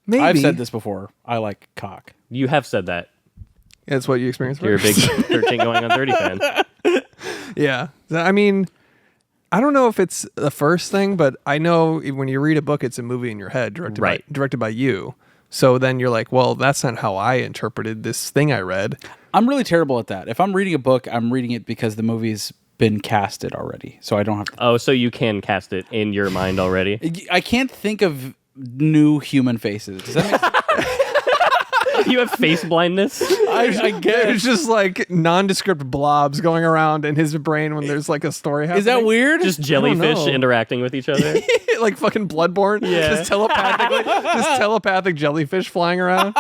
Maybe. I've said this before. I like cock. You have said that. It's what you experience You're first. a big 13 going on 30 fan. Yeah. I mean, I don't know if it's the first thing, but I know when you read a book, it's a movie in your head directed by you. So then you're like, well, that's not how I interpreted this thing I read. I'm really terrible at that. If I'm reading a book, I'm reading it because the movie's been casted already. So I don't have to. Oh, so you can cast it in your mind already? I can't think of new human faces. Does that make sense? You have face blindness? I guess. There's just like nondescript blobs going around in his brain when there's like a story happening. Is that weird? Just jellyfish interacting with each other? Like fucking Bloodborne? Yeah. Just telepathic jellyfish flying around?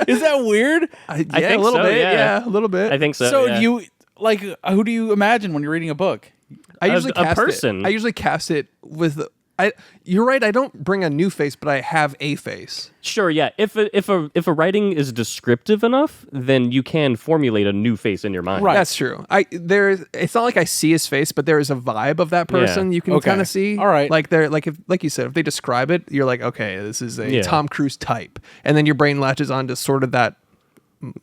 Is that weird? Yeah, think a little so, bit. yeah. Yeah, a little bit. I think so. So yeah. you like who do you imagine when you're reading a book? I usually a cast person. It. I usually cast it with. You're right. I don't bring a new face, but I have a face. Sure, yeah. If a writing is descriptive enough, then you can formulate a new face in your mind. Right. That's true. It's not like I see his face, but there is a vibe of that person you can kind of see. All right. Like like you said, if they describe it, you're like, okay, this is a Tom Cruise type, and then your brain latches on to sort of that.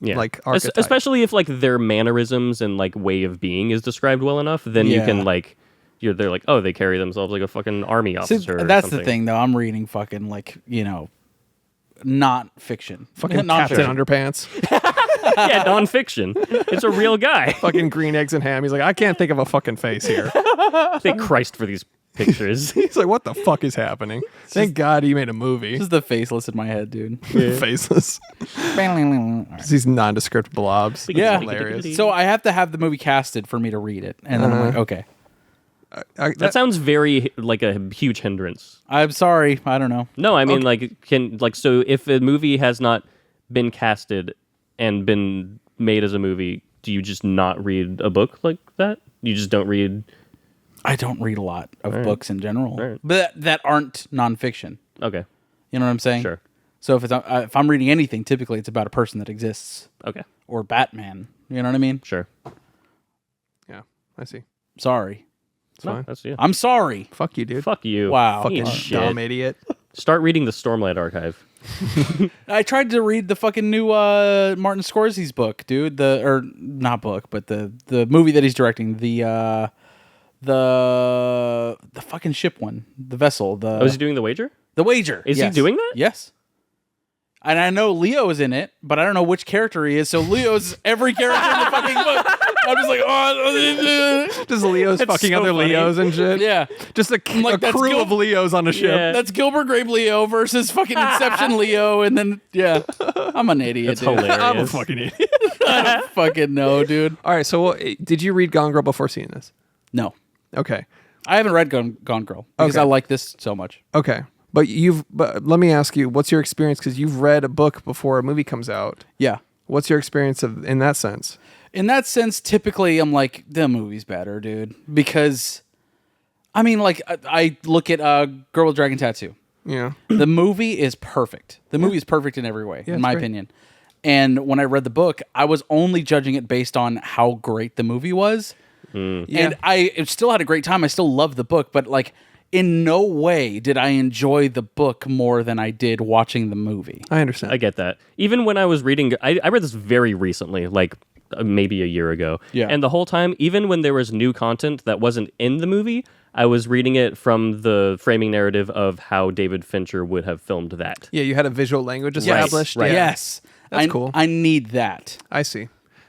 Yeah. Like archetype. Especially if like their mannerisms and like way of being is described well enough, then you can like. They're like, oh, they carry themselves like a fucking army officer. See, that's or something. the thing, though. I'm reading fucking not fiction. Fucking Captain Underpants. Yeah, nonfiction. It's a real guy. Fucking green eggs and ham. He's like, I can't think of a fucking face here. Thank Christ for these pictures. He's like, what the fuck is happening? Thank God he made a movie. This is the faceless in my head, dude. Yeah. Faceless. These nondescript blobs. Yeah. Hilarious. So I have to have the movie casted for me to read it. And then I'm like, okay. That sounds very like a huge hindrance. I'm sorry. I don't know. No, I mean so if a movie has not been casted and been made as a movie, do you just not read a book like that? You just don't read? I don't read a lot of books in general, right. but that aren't nonfiction. Okay. You know what I'm saying? Sure. So if I'm reading anything, typically it's about a person that exists. Okay. Or Batman. You know what I mean? Sure. Yeah, I see. Sorry. It's fine. That's you. I'm sorry. Fuck you, dude. Fuck you. Wow. Fucking shit. dumb idiot. Start reading the Stormlight Archive. I tried to read the fucking new Martin Scorsese's book, dude. Not book, but the movie that he's directing. The fucking ship one. The vessel. Is he doing The Wager? The Wager. Is he doing that? Yes. And I know Leo is in it, but I don't know which character he is. So Leo's every character in the fucking book. I'm just like, oh. Just Leo's That's fucking so other funny. Leos and shit. Yeah. Just a crew of Leos on a ship. Yeah. That's Gilbert Grape Leo versus fucking Inception Leo. And then, yeah. I'm an idiot, That's dude. hilarious. I'm a fucking idiot. I don't fucking know, dude. All right, so did you read Gone Girl before seeing this? No. Okay. I haven't read Gone Girl because Okay. I like this so much. Okay. But let me ask you, what's your experience? Because you've read a book before a movie comes out. Yeah. What's your experience in that sense? In that sense, typically I'm like, the movie's better, dude. Because, I mean, like, I look at Girl with Dragon Tattoo. Yeah. The movie is perfect. The movie is perfect in every way, in my opinion. And when I read the book, I was only judging it based on how great the movie was. Yeah. And I still had a great time. I still loved the book, but like, in no way did I enjoy the book more than I did watching the movie. I understand. I get that. Even when I was reading, I read this very recently, like maybe a year ago. Yeah. And the whole time, even when there was new content that wasn't in the movie, I was reading it from the framing narrative of how David Fincher would have filmed that. Yeah, you had a visual language established. Right. Yeah. Yes. That's cool. I need that. I see.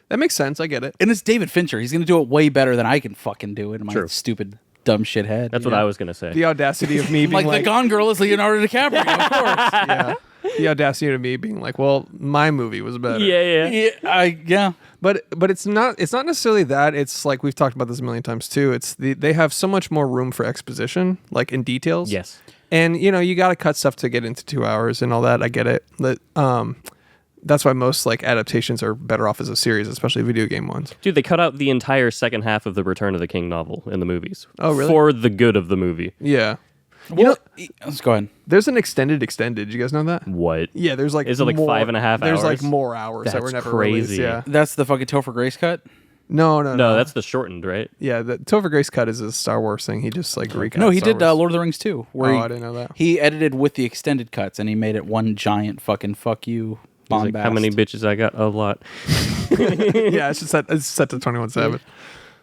That makes sense. I get it. And it's David Fincher. He's going to do it way better than I can fucking do it in my True. stupid, dumb shit head. That's what I was going to say. The audacity of me being like, the Gone Girl is Leonardo DiCaprio, of course. yeah. The audacity of me being like, well, my movie was better. Yeah. But it's not necessarily that. It's like we've talked about this a million times too. It's they have so much more room for exposition, like in details. Yes. And you got to cut stuff to get into 2 hours and all that. I get it. That's why most like adaptations are better off as a series, especially video game ones. Dude, they cut out the entire second half of the Return of the King novel in the movies. Oh, really? For the good of the movie. Yeah. Well, let's go ahead. There's an extended. You guys know that? What? Yeah, there's like Is it like more, 5.5 hours? There's like more hours that were never released. Yeah. That's the fucking Topher Grace cut? No, that's the shortened, right? Yeah, the Topher Grace cut is a Star Wars thing. He just like recut. No, he Star did Wars. Lord of the Rings too. Where I didn't know that. He edited with the extended cuts, and he made it one giant fucking fuck you bombast. Like, how many bitches I got? A lot. Yeah, it's set to 21/7.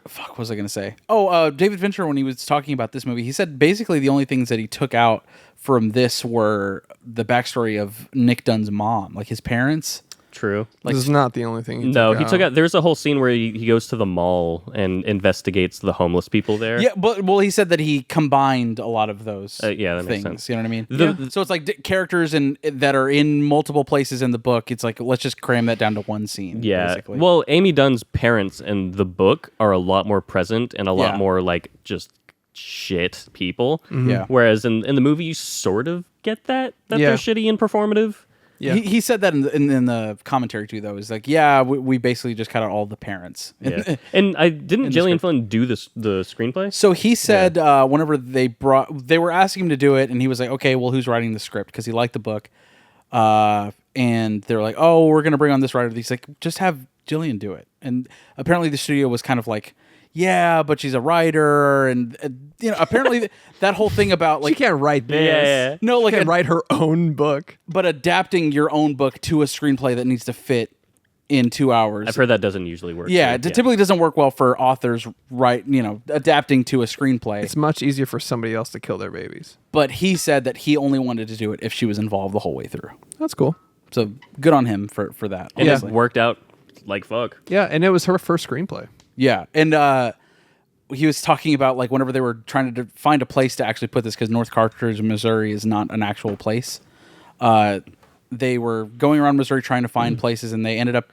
Fuck, what was I going to say? Oh, David Fincher, when he was talking about this movie, he said basically the only things that he took out from this were the backstory of Nick Dunne's mom, like his parents. True. This is not the only thing he took out. There's a whole scene where he goes to the mall and investigates the homeless people there. Yeah, but he said that he combined a lot of those that makes things. sense. You know what I mean? So it's like characters that are in multiple places in the book. It's like, let's just cram that down to one scene. Yeah. Basically. Well, Amy Dunn's parents in the book are a lot more present and a lot more like just shit people. Mm-hmm. Yeah. Whereas in the movie, you sort of get that they're shitty and performative. Yeah. He said that in the commentary too, though. He's like, yeah, we basically just cut out all the parents. Yeah. And didn't Gillian Flynn do the screenplay? So he said whenever they were asking him to do it, and he was like, okay, well, who's writing the script? Because he liked the book. And they were like, oh, we're going to bring on this writer. He's like, just have Gillian do it. And apparently the studio was kind of like, yeah, but she's a writer, and apparently that whole thing about like she can't write this. Yeah. No, like she can write her own book, but adapting your own book to a screenplay that needs to fit in 2 hours. I've heard that doesn't usually work. Yeah, it typically doesn't work well for authors adapting to a screenplay. It's much easier for somebody else to kill their babies. But he said that he only wanted to do it if she was involved the whole way through. That's cool. So good on him for that. And it worked out like fuck. Yeah, and it was her first screenplay. Yeah, and he was talking about like whenever they were trying to find a place to actually put this, because North Carthage, Missouri is not an actual place. They were going around Missouri trying to find places, and they ended up,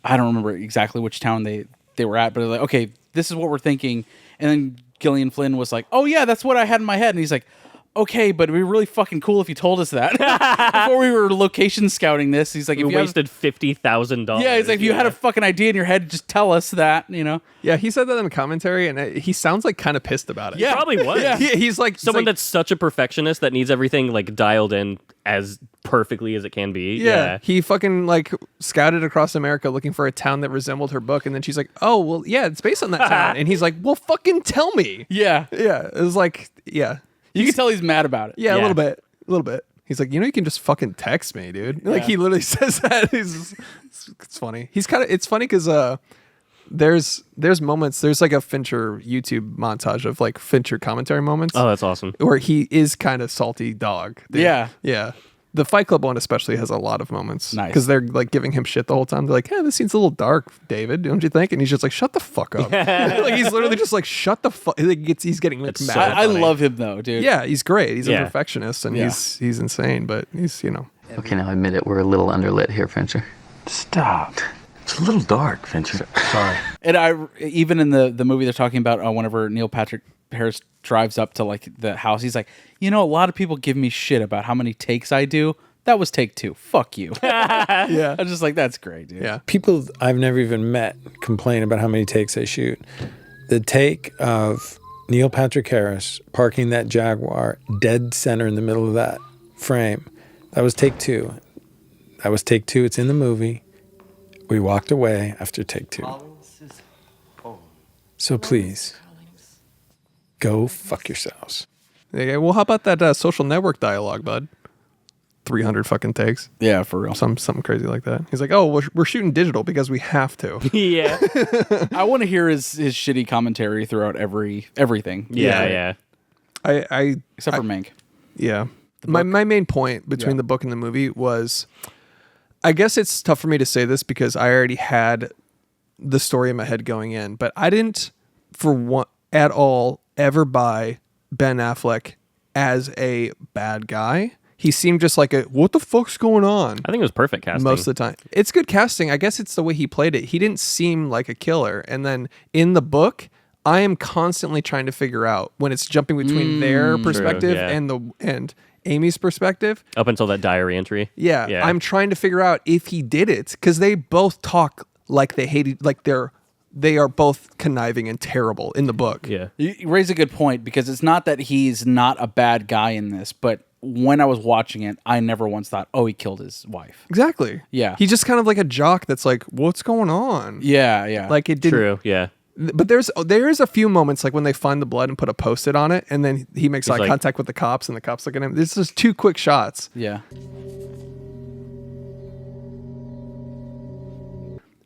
I don't remember exactly which town they were at, but they're like, okay, this is what we're thinking. And then Gillian Flynn was like, oh yeah, that's what I had in my head. And he's like, okay, but it'd be really fucking cool if you told us that before we were location scouting this. He's like, you wasted $50,000. Yeah, he's like, if you had a fucking idea in your head, just tell us that, Yeah, he said that in the commentary, and he sounds like kind of pissed about it. Yeah, probably was. Yeah. He's like someone that's such a perfectionist that needs everything like dialed in as perfectly as it can be. Yeah, he fucking like scouted across America looking for a town that resembled her book, and then she's like, oh, well, yeah, it's based on that town. And he's like, well, fucking tell me. Yeah. Yeah, it was like, yeah. You can tell he's mad about it. Yeah, a little bit. He's like, you can just fucking text me, dude. Like he literally says that. It's funny. It's funny because there's moments. There's like a Fincher YouTube montage of like Fincher commentary moments. Oh, that's awesome. Where he is kind of salty dog. Dude. Yeah. The Fight Club one especially has a lot of moments. Nice. Because they're like giving him shit the whole time. They're like, hey, this scene's a little dark, David, don't you think? And he's just like, shut the fuck up. Like he's literally just like, shut the fuck. He's getting like, mad. I love him though, dude. Yeah, he's great. He's a perfectionist, and he's insane, but he's Okay, now admit it. We're a little underlit here, Fincher. Stop. It's a little dark, Fincher. Sorry. And even in the movie they're talking about whenever Neil Patrick Harris drives up to like the house, he's like, a lot of people give me shit about how many takes I do. That was take 2. Fuck you. Yeah. I'm just like, that's great, dude. Yeah. People I've never even met complain about how many takes they shoot. The take of Neil Patrick Harris parking that Jaguar dead center in the middle of that frame, that was take 2. It's in the movie. We walked away after take 2. So please, go fuck yourselves. Yeah, well, how about that Social Network dialogue, bud? 300 fucking takes. Yeah, for real. Something crazy like that. He's like, oh, we're shooting digital because we have to. Yeah. I want to hear his shitty commentary throughout everything. Yeah. Except for Mank. Yeah. My main point between the book and the movie was, I guess it's tough for me to say this because I already had the story in my head going in, but I didn't at all ever buy Ben Affleck as a bad guy. He seemed just like what the fuck's going on? I think it was perfect casting. Most of the time. It's good casting. I guess it's the way he played it. He didn't seem like a killer. And then in the book, I am constantly trying to figure out when it's jumping between their perspective and Amy's perspective. Up until that diary entry. Yeah. I'm trying to figure out if he did it because they both talk like they hated, like they are both conniving and terrible in the book. Yeah. You raise a good point because it's not that he's not a bad guy in this, but when I was watching it, I never once thought, oh, he killed his wife. Exactly. Yeah. He's just kind of like a jock that's like, what's going on? Yeah. Like it didn't. True, yeah. But there is a few moments like when they find the blood and put a Post-it on it, and then he makes eye contact with the cops, and the cops look at him. This is 2 quick shots. Yeah.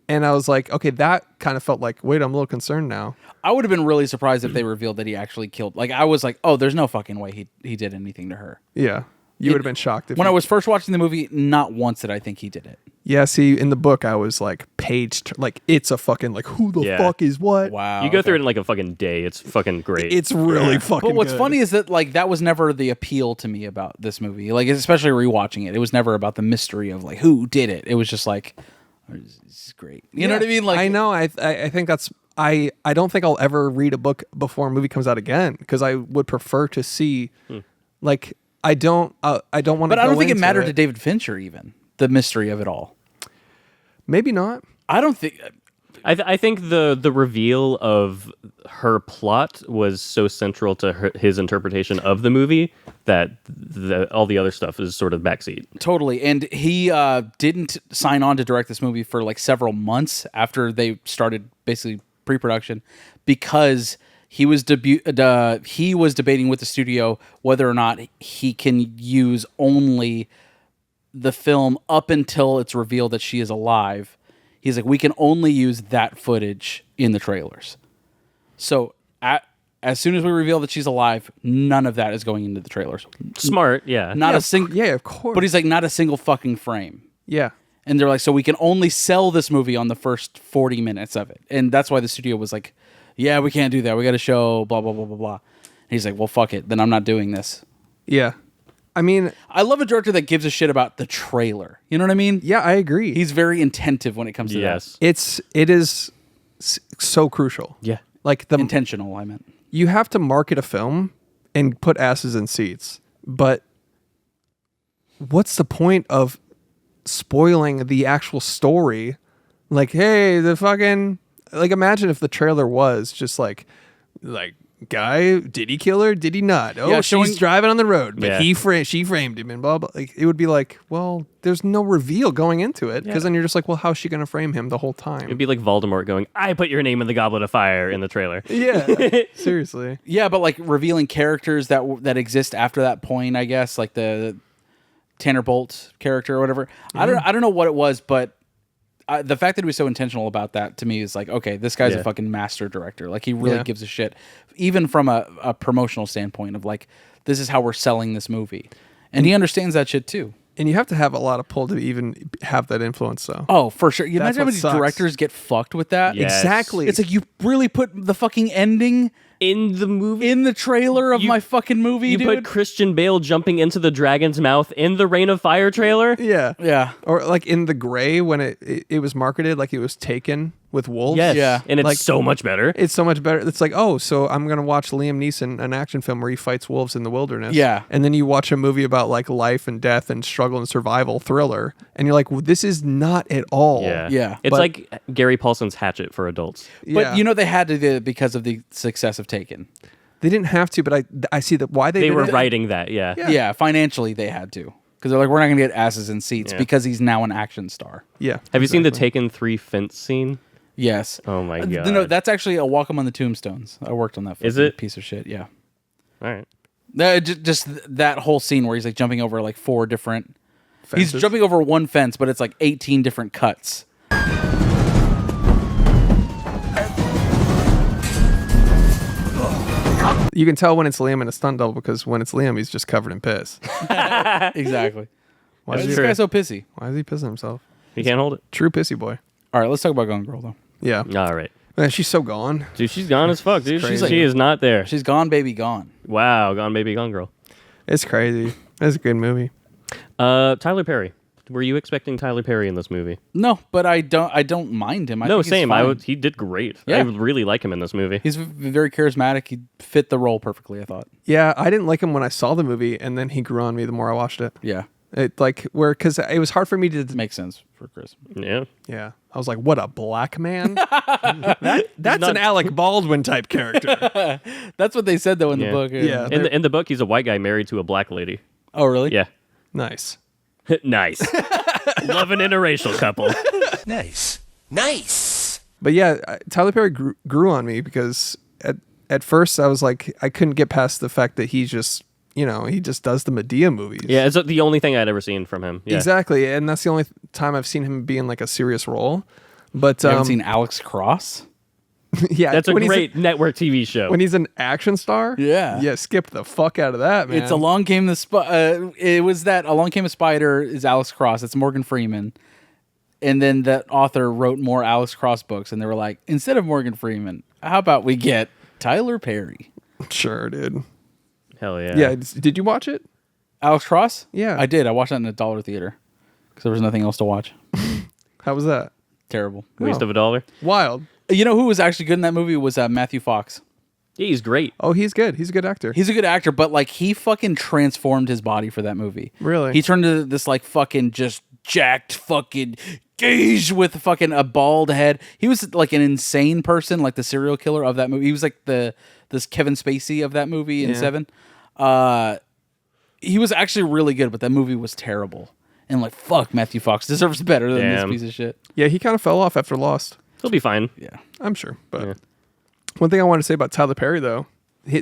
And I was like, okay, that kind of felt like, wait, I'm a little concerned now. I would have been really surprised if they revealed that he actually killed. Like, I was like, oh, there's no fucking way he did anything to her. Yeah. You would have been shocked. When I was first watching the movie, not once did I think he did it. Yeah, see, in the book, I was like, like, it's a fucking, like, who the fuck is what? Wow. You go through it in like a fucking day. It's fucking great. It's really fucking But what's good. funny is that, like, that was never the appeal to me about this movie. Like, especially rewatching it. It was never about the mystery of, like, who did it. It was just like, this is great. You know what I mean? Like, I know. I think that's... I don't think I'll ever read a book before a movie comes out again because I would prefer to see, like... I don't want to. But I don't think it mattered to David Fincher even the mystery of it all. Maybe not. I don't think. I think the reveal of her plot was so central to his interpretation of the movie that all the other stuff is sort of backseat. Totally, and he didn't sign on to direct this movie for like several months after they started basically pre-production because. He was debating with the studio whether or not he can use only the film up until it's revealed that she is alive. He's like, we can only use that footage in the trailers. So as soon as we reveal that she's alive, none of that is going into the trailers. Smart, yeah. Not a single. Yeah, of course. But he's like, not a single fucking frame. Yeah. And they're like, so we can only sell this movie on the first 40 minutes of it, and that's why the studio was like. Yeah, we can't do that. We got to show blah, blah, blah, blah, blah. And he's like, well, fuck it. Then I'm not doing this. Yeah. I mean... I love a director that gives a shit about the trailer. You know what I mean? Yeah, I agree. He's very attentive when it comes to that. It is so crucial. Yeah. Like intentional, I meant. You have to market a film and put asses in seats. But what's the point of spoiling the actual story? Like, hey, the fucking... Like, imagine if the trailer was just like, guy, did he kill her? Did he not? Oh, yeah, she's driving on the road, but she framed him and blah, blah. Like, it would be like, well, there's no reveal going into it because then you're just like, well, how's she going to frame him the whole time? It'd be like Voldemort going, I put your name in the Goblet of Fire in the trailer. Yeah, seriously. Yeah, but like revealing characters that exist after that point, I guess, like the Tanner Bolt character or whatever. Mm-hmm. I don't know what it was, but the fact that he was so intentional about that to me is like, okay, this guy's a fucking master director. Like, he really gives a shit, even from a promotional standpoint of like, this is how we're selling this movie. And he understands that shit too. And you have to have a lot of pull to even have that influence, though. Oh, for sure. You imagine how many directors get fucked with that? Yes. Exactly. It's like, you really put the fucking ending in the movie, in the trailer of my fucking movie. You put Christian Bale jumping into the dragon's mouth in the Reign of Fire trailer. Yeah. Or like in The Gray when it was marketed like it was Taken with wolves. Yes. Yeah, and it's like, so much better. It's so much better. It's like, oh, so I'm gonna watch Liam Neeson, an action film where he fights wolves in the wilderness. Yeah, and then you watch a movie about like life and death and struggle and survival thriller, and you're like, well, this is not at all. Yeah. It's like Gary Paulson's Hatchet for adults. But you know they had to do it because of the success of Taken. They didn't have to, but I see that why they were did writing that. Yeah, financially they had to. Because they're like, we're not going to get asses in seats because he's now an action star. Yeah. Have you seen the Taken 3 fence scene? Yes. Oh my god. No, that's actually a Walk 'Em on the Tombstones. I worked on that. Is it? Piece of shit. Yeah. All right. Just that whole scene where he's like jumping over like 4 different. Fences? He's jumping over one fence, but it's like 18 different cuts. You can tell when it's Liam and a stunt double because when it's Liam, he's just covered in piss. Exactly. Why Why is is this guy so pissy? Why is he pissing himself? He can't hold it. True pissy boy. All right, let's talk about Gone Girl though. Yeah. All right. Man, she's so gone. Dude, she's gone as fuck, dude. crazy. She is not there. She's gone, baby, gone. Wow, Gone Baby Gone Girl. It's crazy. It's a good movie. Tyler Perry. Were you expecting Tyler Perry in this movie? No, but I don't mind him. I No, think he's same. fine. He did great. Yeah. I really like him in this movie. He's very charismatic. He fit the role perfectly, I thought. Yeah, I didn't like him when I saw the movie, and then he grew on me the more I watched it. Yeah. Because it was hard for me to Makes sense for Chris. Yeah. Yeah. I was like, what, a black man? That's an Alec Baldwin type character. That's what they said, though, in the Yeah. book. Yeah. In the book, he's a white guy married to a black lady. Oh, really? Yeah. Nice. Nice. Love an interracial couple. Nice. Nice. But yeah, Tyler Perry grew on me because at first I was like, I couldn't get past the fact that he just does the Medea movies. Yeah, it's the only thing I'd ever seen from him. Yeah. Exactly. And that's the only time I've seen him be in like a serious role. But You haven't seen Alex Cross? yeah, That's a when he's great network TV show. when he's an action star. Yeah. Yeah, skip the fuck out of that, man. It's Along Came the it was that Along Came a Spider is Alex Cross. It's Morgan Freeman. And then that author wrote more Alex Cross books, and they were like, instead of Morgan Freeman, how about we get Tyler Perry? Sure, dude. Hell yeah. Yeah, did you watch it? Alex Cross? Yeah. I did. I watched that in a dollar theater because there was nothing else to watch. How was that? Terrible. Waste of $1. Wild. You know who was actually good in that movie was Matthew Fox. Yeah, he's great. Oh, he's good. He's a good actor. He's a good actor, but like he fucking transformed his body for that movie. Really? He turned into this like fucking just jacked fucking gauge with fucking a bald head. He was like an insane person, like the serial killer of that movie. He was like this Kevin Spacey of that movie in Seven. He was actually really good, but that movie was terrible. And like, fuck, Matthew Fox deserves better than this piece of shit. Yeah, he kind of fell off after Lost. He'll be fine. Yeah, I'm sure. But one thing I want to say about Tyler Perry, though,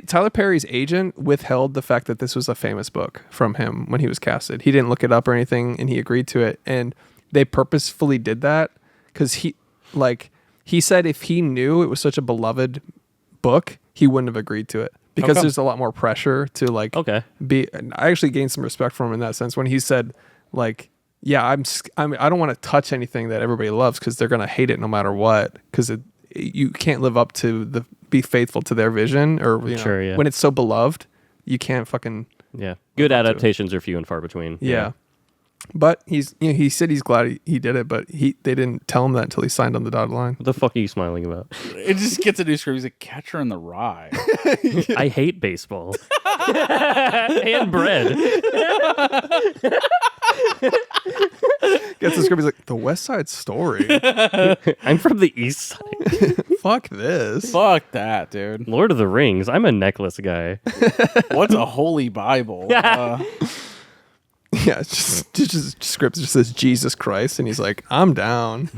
Tyler Perry's agent withheld the fact that this was a famous book from him when he was casted. He didn't look it up or anything, and he agreed to it. And they purposefully did that because he said if he knew it was such a beloved book, he wouldn't have agreed to it because there's a lot more pressure to be. And I actually gained some respect from him in that sense when he said yeah, I don't want to touch anything that everybody loves because they're gonna hate it no matter what because you can't live up to be faithful to their vision or when it's so beloved you can't fucking good adaptations are few and far between. But he said he's glad he did it, but they didn't tell him that until he signed on the dotted line. What the fuck are you smiling about? It just gets a new script. He's like Catcher in the Rye. I hate baseball and bread. Gets the script. He's like, the West Side Story. I'm from the East Side. Fuck this. Fuck that, dude. Lord of the Rings. I'm a necklace guy. What's a holy Bible? Yeah, it's just script just says Jesus Christ, and he's like, I'm down.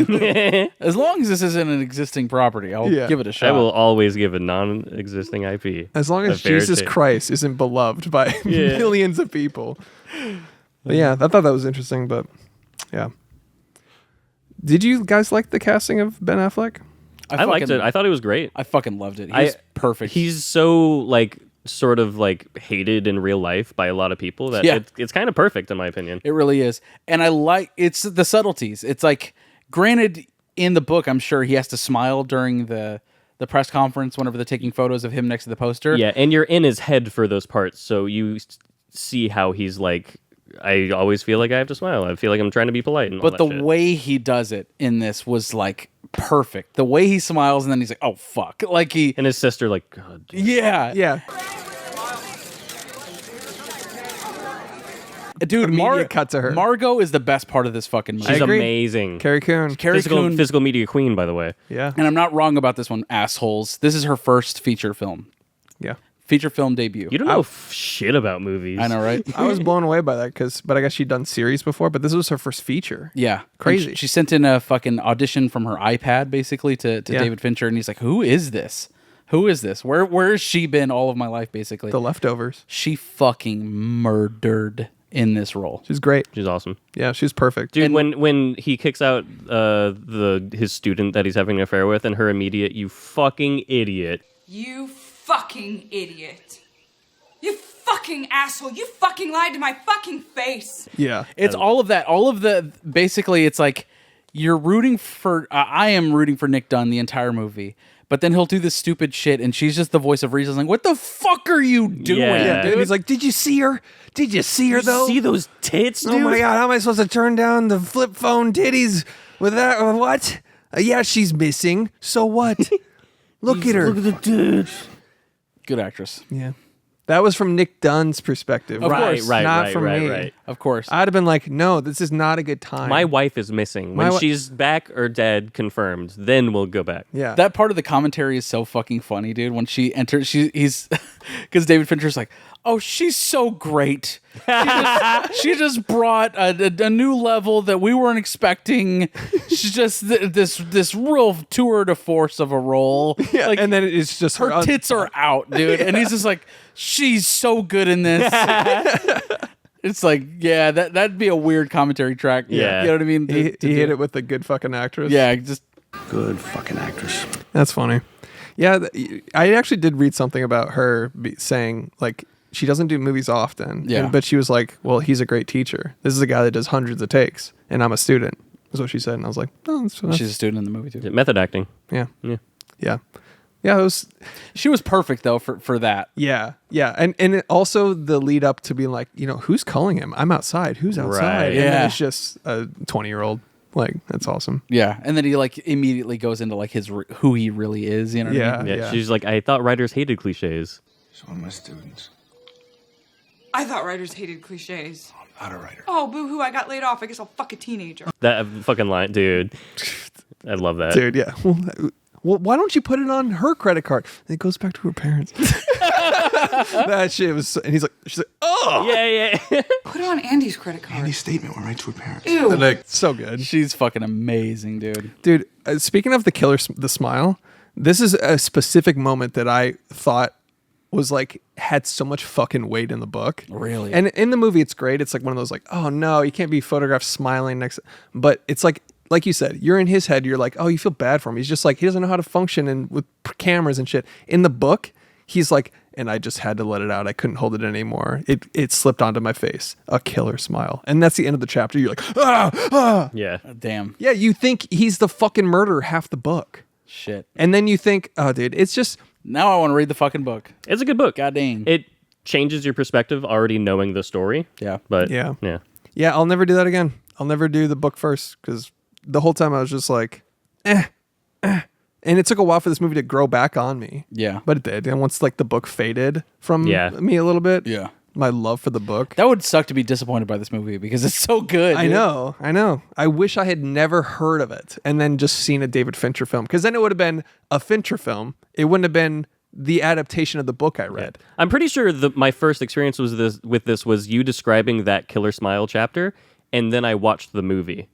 As long as this isn't an existing property, I'll give it a shot. I will always give a non-existing IP. As long as Jesus Christ isn't beloved by millions of people. But yeah, I thought that was interesting, but yeah. Did you guys like the casting of Ben Affleck? I liked it. I thought it was great. I fucking loved it. He's perfect. He's so sort of hated in real life by a lot of people that it's kind of perfect in my opinion. It really is. And it's the subtleties. It's like, granted, in the book, I'm sure he has to smile during the press conference whenever they're taking photos of him next to the poster. Yeah, and you're in his head for those parts, so you see how he's like, I always feel like I have to smile. I feel like I'm trying to be polite. And but the way he does it in this was perfect. The way he smiles and then he's like, oh fuck. And his sister God. Yeah. Yeah. Dude, cut to her. Margot is the best part of this fucking movie. She's amazing. Carrie Coon. Physical media queen, by the way. Yeah. And I'm not wrong about this one, assholes. This is her first feature film. Yeah. Feature film debut. You don't know shit about movies. I know, right? I was blown away by that but I guess she'd done series before, but this was her first feature. Yeah. Crazy. She sent in a fucking audition from her iPad, basically, to David Fincher, and he's like, who is this? Who is this? Where has she been all of my life, basically? The Leftovers. She fucking murdered in this role. She's great. She's awesome. Yeah, she's perfect. Dude, when he kicks out his student that he's having an affair with, and her immediate, "You fucking idiot." You fucking idiot. You fucking asshole. You fucking lied to my fucking face. Yeah. It's all of that. All of the, basically, it's like, you're rooting for, I am rooting for Nick Dunne the entire movie. But then he'll do this stupid shit, and she's just the voice of reason. Like, what the fuck are you doing? Yeah, dude. He's like, did you see her? Did you see her, though? See those tits, dude? Oh, my God. How am I supposed to turn down the flip phone titties with that? What? Yeah, she's missing. So what? Look at her. Look at the tits. Good actress. Yeah. That was from Nick Dunn's perspective. Of course. Not from me. Right. Of course. I'd have been like, no, this is not a good time. My wife is missing. When she's back or dead, confirmed, then we'll go back. Yeah. That part of the commentary is so fucking funny, dude. When she enters, he's because David Fincher's like, oh, she's so great. She just brought a new level that we weren't expecting. She's just this real tour de force of a role. Yeah, like, and then it's just her tits are out, dude. And he's just like, she's so good in this. It's like, yeah, that'd be a weird commentary track. Yeah. You know what I mean? He hit it with a good fucking actress. Yeah, just Good fucking actress. That's funny. Yeah, I actually did read something about her saying, like, she doesn't do movies often. Yeah. But she was like, well, he's a great teacher. This is a guy that does hundreds of takes, and I'm a student. Is what she said. And I was like, oh, that's she's a student in the movie, too. Method acting. Yeah. Yeah. Yeah. Yeah, it was. She was perfect, though, for that. Yeah. Yeah. And it also the lead up to being like, who's calling him? I'm outside. Who's outside? Right. And then Yeah. it's just a 20-year-old. Like, that's awesome. Yeah, and then he like immediately goes into like who he really is. You know what I mean? Yeah. She's like, I thought writers hated cliches. She's one of my students. I thought writers hated cliches. I'm not a writer. Oh, boo-hoo, I got laid off. I guess I'll fuck a teenager. That fucking line, dude. I love that. Dude, yeah. Well, why don't you put it on her credit card? It goes back to her parents. That shit was, and she's like, oh, Yeah. Put it on Andy's credit card. Andy's statement went right to her parents. Ew. like, so good. She's fucking amazing, dude. Dude, speaking of the killer, the smile, this is a specific moment that I thought was like, had so much fucking weight in the book. Really? And in the movie, it's great. It's like one of those like, oh no, you can't be photographed smiling next. But it's like you said, you're in his head. You're like, oh, you feel bad for him. He's just like, he doesn't know how to function and with cameras and shit. In the book, he's like, and I just had to let it out. I couldn't hold it anymore. It slipped onto my face. A killer smile. And that's the end of the chapter. You're like, ah. Yeah. Damn. Yeah, you think he's the fucking murderer half the book. Shit. And then you think, oh, dude, it's just... Now I want to read the fucking book. It's a good book. God dang. It changes your perspective already knowing the story. Yeah. But Yeah. Yeah. Yeah, I'll never do that again. I'll never do the book first because the whole time I was just like, And it took a while for this movie to grow back on me. Yeah. But it did. And once like the book faded from Yeah. me a little bit, Yeah. my love for the book. That would suck to be disappointed by this movie because it's so good. I dude. know. I wish I had never heard of it and then just seen a David Fincher film because then it would have been a Fincher film. It wouldn't have been the adaptation of the book I read. I'm pretty sure my first experience was was you describing that killer smile chapter, and then I watched the movie.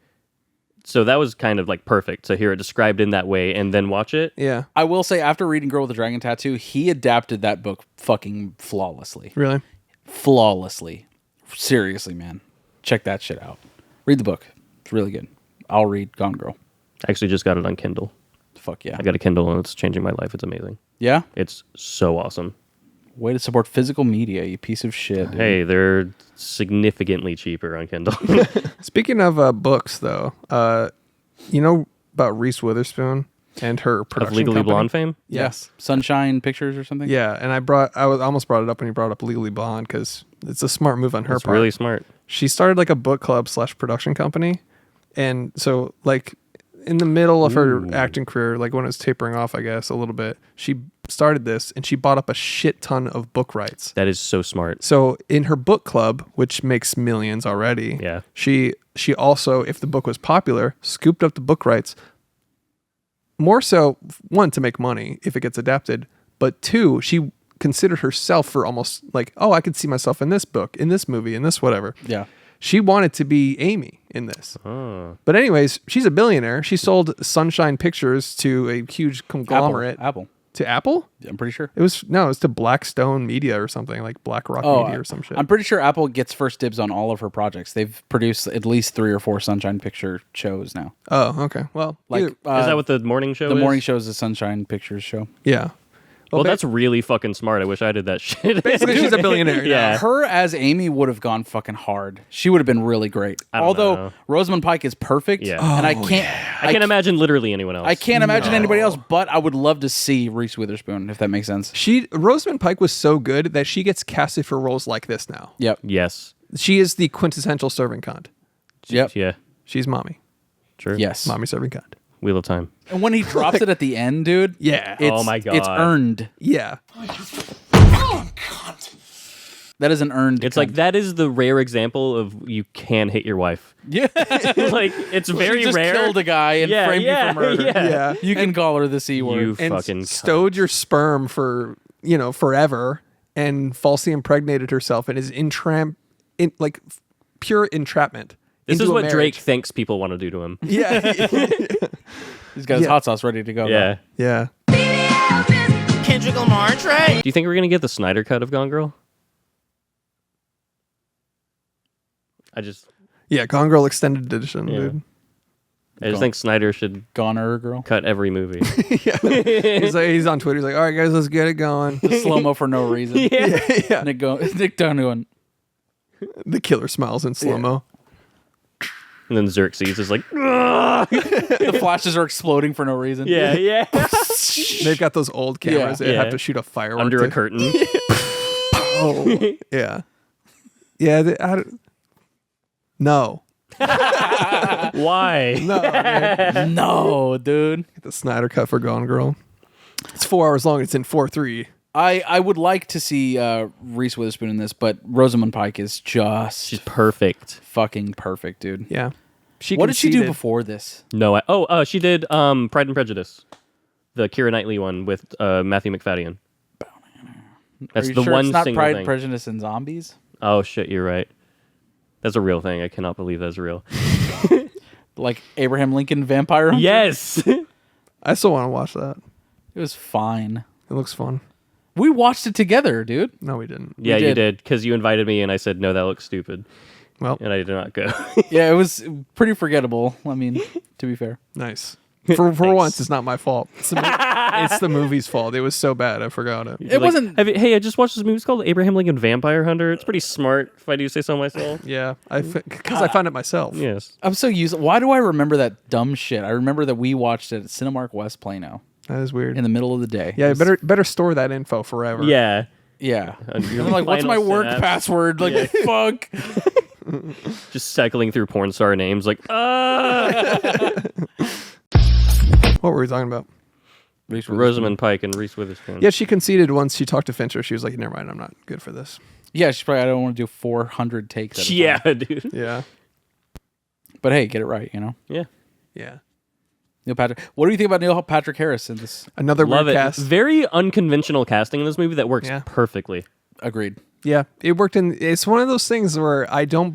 So that was kind of like perfect to hear it described in that way and then watch it. Yeah. I will say, after reading Girl with the Dragon Tattoo, he adapted that book fucking flawlessly. Really? Flawlessly. Seriously, man. Check that shit out. Read the book. It's really good. I'll read Gone Girl. I actually just got it on Kindle. Fuck yeah. I got a Kindle and it's changing my life. It's amazing. Yeah? It's so awesome. Way to support physical media, you piece of shit. Dude. Hey, they're significantly cheaper on Kindle. Speaking of books, though, you know about Reese Witherspoon and her production Of Legally company? Blonde fame? Yes. Sunshine Pictures or something? Yeah, and almost brought it up when you brought up Legally Blonde because it's a smart move on her It's part. really smart. She started like a book club / production company, and so like in the middle of her acting career, like when it was tapering off, I guess a little bit, she started this and she bought up a shit ton of book rights. That is so smart. So in her book club, which makes millions already, Yeah. she also, if the book was popular, scooped up the book rights. More so, one, to make money if it gets adapted, but two, she considered herself for almost like, oh, I could see myself in this book, in this movie, in this whatever. Yeah. She wanted to be Amy in this. Oh. But anyways, she's a billionaire. She sold Sunshine Pictures to a huge conglomerate. Apple. To Apple? I'm pretty sure. It was to Blackstone Media or something, like BlackRock Media or some shit. I'm pretty sure Apple gets first dibs on all of her projects. They've produced at least 3 or 4 Sunshine Picture shows now. Oh, okay. Well, like is that what the morning show is? The morning show is a Sunshine Pictures show. Yeah. Well, that's really fucking smart. I wish I did that shit. Basically, she's a billionaire. Yeah. Her as Amy would have gone fucking hard. She would have been really great. Although know. Rosamund Pike is perfect. Yeah. And I can't imagine literally anyone else. I can't imagine anybody else, but I would love to see Reese Witherspoon, if that makes sense. Rosamund Pike was so good that she gets casted for roles like this now. Yep. Yes. She is the quintessential serving cunt. Yep. Yeah. She's mommy. True. Yes. Mommy serving cunt. Wheel of Time. And when he drops it at the end, dude. Yeah. Oh my God. It's earned. Yeah. That is an earned. It's like that is the rare example of you can hit your wife. Yeah. Like it's very she just rare. Killed a guy and framed you for murder. Yeah. You can call her the C word. You And fucking stowed your sperm for, forever and falsely impregnated herself and is pure entrapment. This is into a what marriage. Drake thinks people want to do to him. Yeah. He's got his hot sauce ready to go. Yeah. Yeah. Kendrick Lamar Trey. Do you think we're gonna get the Snyder cut of Gone Girl? Yeah, Gone Girl extended edition, dude. I just think Snyder should Goner Girl cut every movie. Yeah. He's on Twitter. He's like, all right, guys, let's get it going. The slow-mo for no reason. Yeah. Nick Dunne going. The killer smiles in slow-mo. And then Xerxes is like, The flashes are exploding for no reason. yeah. They've got those old cameras. They Yeah. have to shoot a firework. Under a curtain. Oh. Yeah. Yeah. No. Why? No. Man. No, dude. Get the Snyder cut for Gone Girl. It's 4 hours long. It's in 4:3. I would like to see Reese Witherspoon in this, but Rosamund Pike is just... She's perfect. Fucking perfect, dude. Yeah. What did she do before this? No, she did Pride and Prejudice, the Keira Knightley one with Matthew McFadden. That's Are you the sure one it's not single Pride, thing. Prejudice, and Zombies? Oh shit, you're right. That's a real thing. I cannot believe that's real. Like Abraham Lincoln Vampire Hunter? Yes. I still want to watch that. It was fine. It looks fun. We watched it together, dude. No, we didn't. Yeah, you did, because you invited me and I said, no, that looks stupid. Well, and I did not go. Yeah, it was pretty forgettable. I mean, to be fair. Nice. For once, it's not my fault. It's the movie's fault. It was so bad, I forgot it. It wasn't... Hey, I just watched this movie. It's called Abraham Lincoln Vampire Hunter. It's pretty smart, if I do say so myself. Yeah, because I found it myself. Yes. I'm so used... Why do I remember that dumb shit? I remember that we watched it at Cinemark West Plano. That is weird. In the middle of the day. Yeah, better store that info forever. Yeah. Yeah. I'm like, what's my work password? Like, fuck. Just cycling through porn star names like, What were we talking about? Rosamund Pike and Reese Witherspoon. Yeah, she conceded once she talked to Fincher. She was like, never mind, I'm not good for this. Yeah, she's probably, I don't want to do 400 takes at a time. Dude. Yeah. But hey, get it right, you know? Yeah. Yeah. Neil Patrick. What do you think about Neil Patrick Harris in this? Another Love weird it. cast. Very unconventional casting in this movie that works perfectly. Agreed. Yeah, it worked it's one of those things where I don't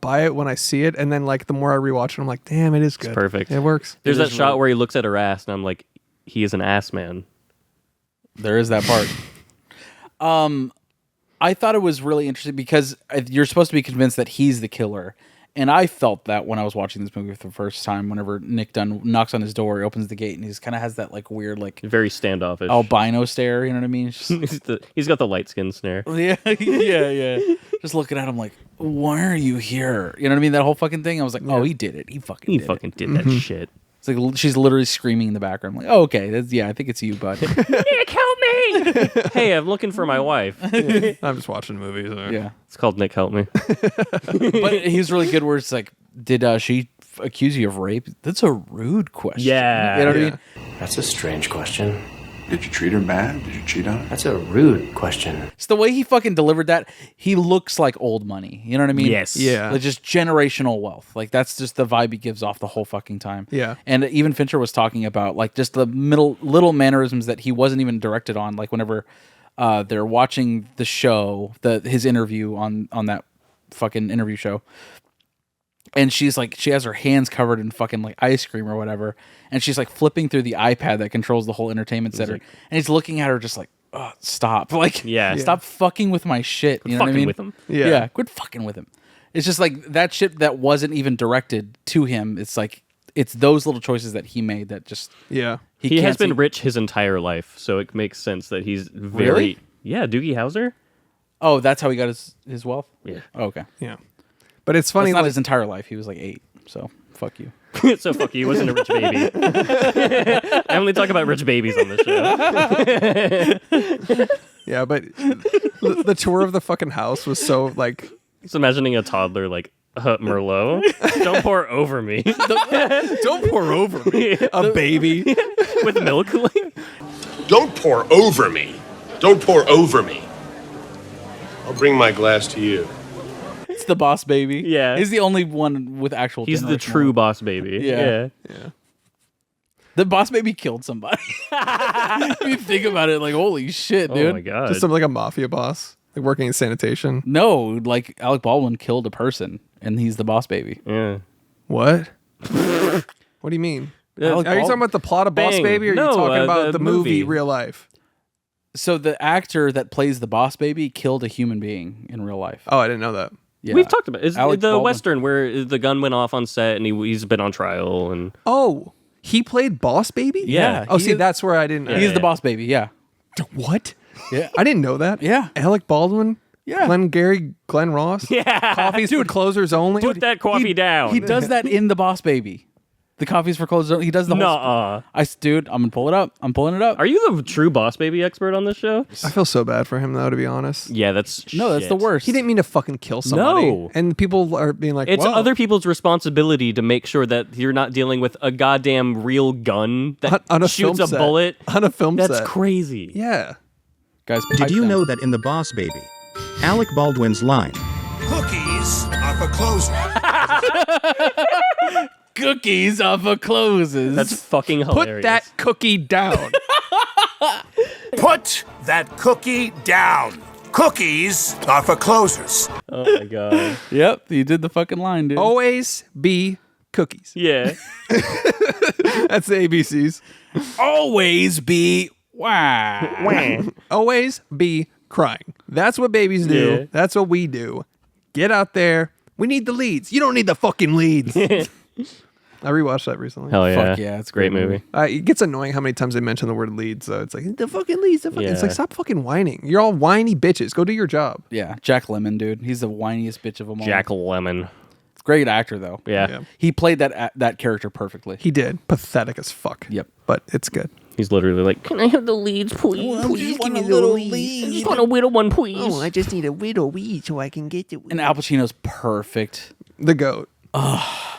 buy it when I see it, and then like the more I rewatch it, I'm like, damn, it is good. It's perfect. It works. There's that shot where he looks at her ass, and I'm like, he is an ass man. There is that part. I thought it was really interesting because you're supposed to be convinced that he's the killer. And I felt that when I was watching this movie for the first time, whenever Nick Dunne knocks on his door, he opens the gate, and he just kind of has that like weird, like very standoffish albino stare. You know what I mean? He's got the light skin snare. Yeah. Just looking at him like, why are you here? You know what I mean? That whole fucking thing. I was like, oh, he did it. He fucking did that shit. It's like she's literally screaming in the background. I'm like, oh, okay, I think it's you, bud. Nick, help me! Hey, I'm looking for my wife. I'm just watching movies. Yeah, it's called Nick, help me. But he was really good. Where it's like, did she accuse you of rape? That's a rude question. Yeah, you know what I mean. That's a strange question. Did you treat her bad? Did you cheat on her? That's a rude question. It's the way he fucking delivered that. He looks like old money. You know what I mean? Yes. Yeah. Like just generational wealth. Like that's just the vibe he gives off the whole fucking time. Yeah. And even Fincher was talking about like just the little mannerisms that he wasn't even directed on. Like whenever they're watching the show, his interview on that fucking interview show. And she's like, she has her hands covered in fucking like ice cream or whatever, and she's like flipping through the iPad that controls the whole entertainment center, and he's looking at her just like, oh, stop, like, stop fucking with my shit. You know what I mean? With him. Yeah, quit fucking with him. It's just like that shit that wasn't even directed to him. It's like it's those little choices that he made that just He has been rich his entire life, so it makes sense that he's very Really? Yeah, Doogie Howser. Oh, that's how he got his wealth. Yeah. Oh, okay. Yeah. But it's funny. That's not like, his entire life. He was like 8. So fuck you. So fuck you. He wasn't a rich baby. I only talk about rich babies on this show. Yeah, but the tour of the fucking house was so like. Just imagining a toddler like Merlot. Don't pour over me. Don't pour over me. A baby with milk. Don't pour over me. Don't pour over me. I'll bring my glass to you. It's the boss baby. Yeah. He's the only one with actual. He's the true boss baby. Yeah. The boss baby killed somebody. If you think about it, like, holy shit, dude. Oh my god. Just something like a mafia boss, like working in sanitation. No, like Alec Baldwin killed a person, and he's the boss baby. Yeah. What? What do you mean? Are you talking about the plot of Boss Bang. Baby, or are No, you talking about the the movie movie. real life? So the actor that plays the boss baby killed a human being in real life. Oh, I didn't know that. Yeah. We've talked about it. It's Alec the Baldwin. Western where the gun went off on set and he's been on trial and Oh, he played Boss Baby? Yeah. Oh, he see, is- that's where I didn't. He's the boss baby. Yeah. What? Yeah. I didn't know that. Yeah. Alec Baldwin. Yeah. Glenn Ross. Yeah. Coffees for closers only. put that coffee down. He does that in the boss baby. The coffee's for closers. He does the whole. Nuh-uh. Dude, I'm gonna pull it up. I'm pulling it up. Are you the true boss baby expert on this show? I feel so bad for him, though, to be honest. Yeah, that's That's the worst. He didn't mean to fucking kill somebody. No. And people are being like, It's whoa. other people's responsibility to make sure that you're not dealing with a goddamn real gun that On a shoots film a set. bullet. On a film That's set. crazy. Yeah. Guys, Did you know that in The Boss Baby, Alec Baldwin's line, Cookies are for closers. Cookies off of closes. That's fucking hilarious. Put that cookie down. Put that cookie down. Cookies are for closers. Oh my god. Yep, you did the fucking line, dude. Always be cookies. Yeah. That's the ABCs. Always be wow. Always be crying. That's what babies do. Yeah. That's what we do. Get out there. We need the leads. You don't need the fucking leads. I rewatched that recently. Hell yeah. Fuck yeah, it's a great great movie. It gets annoying how many times they mention the word leads. So it's like, the fucking leads. It's Yeah. like, stop fucking whining. You're all whiny bitches. Go do your job. Yeah, Jack Lemmon, dude. He's the whiniest bitch of them all. Jack Lemmon. Great actor though. Yeah. He played that character perfectly. He did. Pathetic as fuck. Yep. But it's good. He's literally like, can I have the leads, please? Please give me the leads. I just want a little one, please. Oh, I just need a little weed so I can get the weed. And Al Pacino's perfect. The GOAT.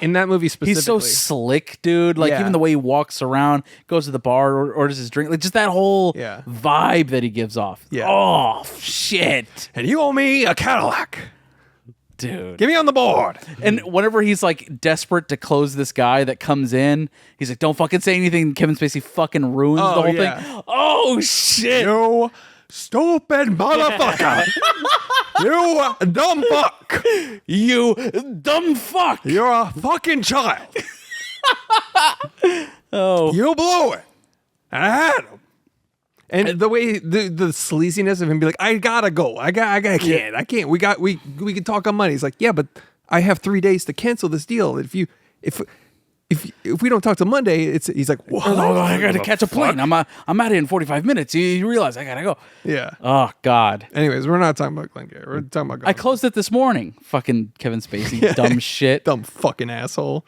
In that movie specifically. He's so slick, dude. Like Yeah. even the way he walks around, goes to the bar, orders his drink, like just that whole vibe that he gives off. Yeah. Oh shit, And you owe me a Cadillac. dude. Get me on the board. And whenever he's like desperate to close this guy that comes in, he's like, "Don't fucking say anything." Kevin Spacey fucking ruins the whole thing. Oh shit! You stupid motherfucker. You dumb fuck. You dumb fuck. You're a fucking child. Oh, You blew it. And I had him. And the way the sleaziness of him be like, I gotta go. I can't. We can talk on Monday. He's like, yeah, but I have 3 days to cancel this deal. If we don't talk till Monday, he's like, what? Oh, I gotta catch a plane. I'm out of here in 45 minutes. You realize I gotta go. Yeah. Oh God. Anyways, we're not talking about Glenn Gary. We're talking about I closed it this morning. Fucking Kevin Spacey, dumb shit. dumb fucking asshole.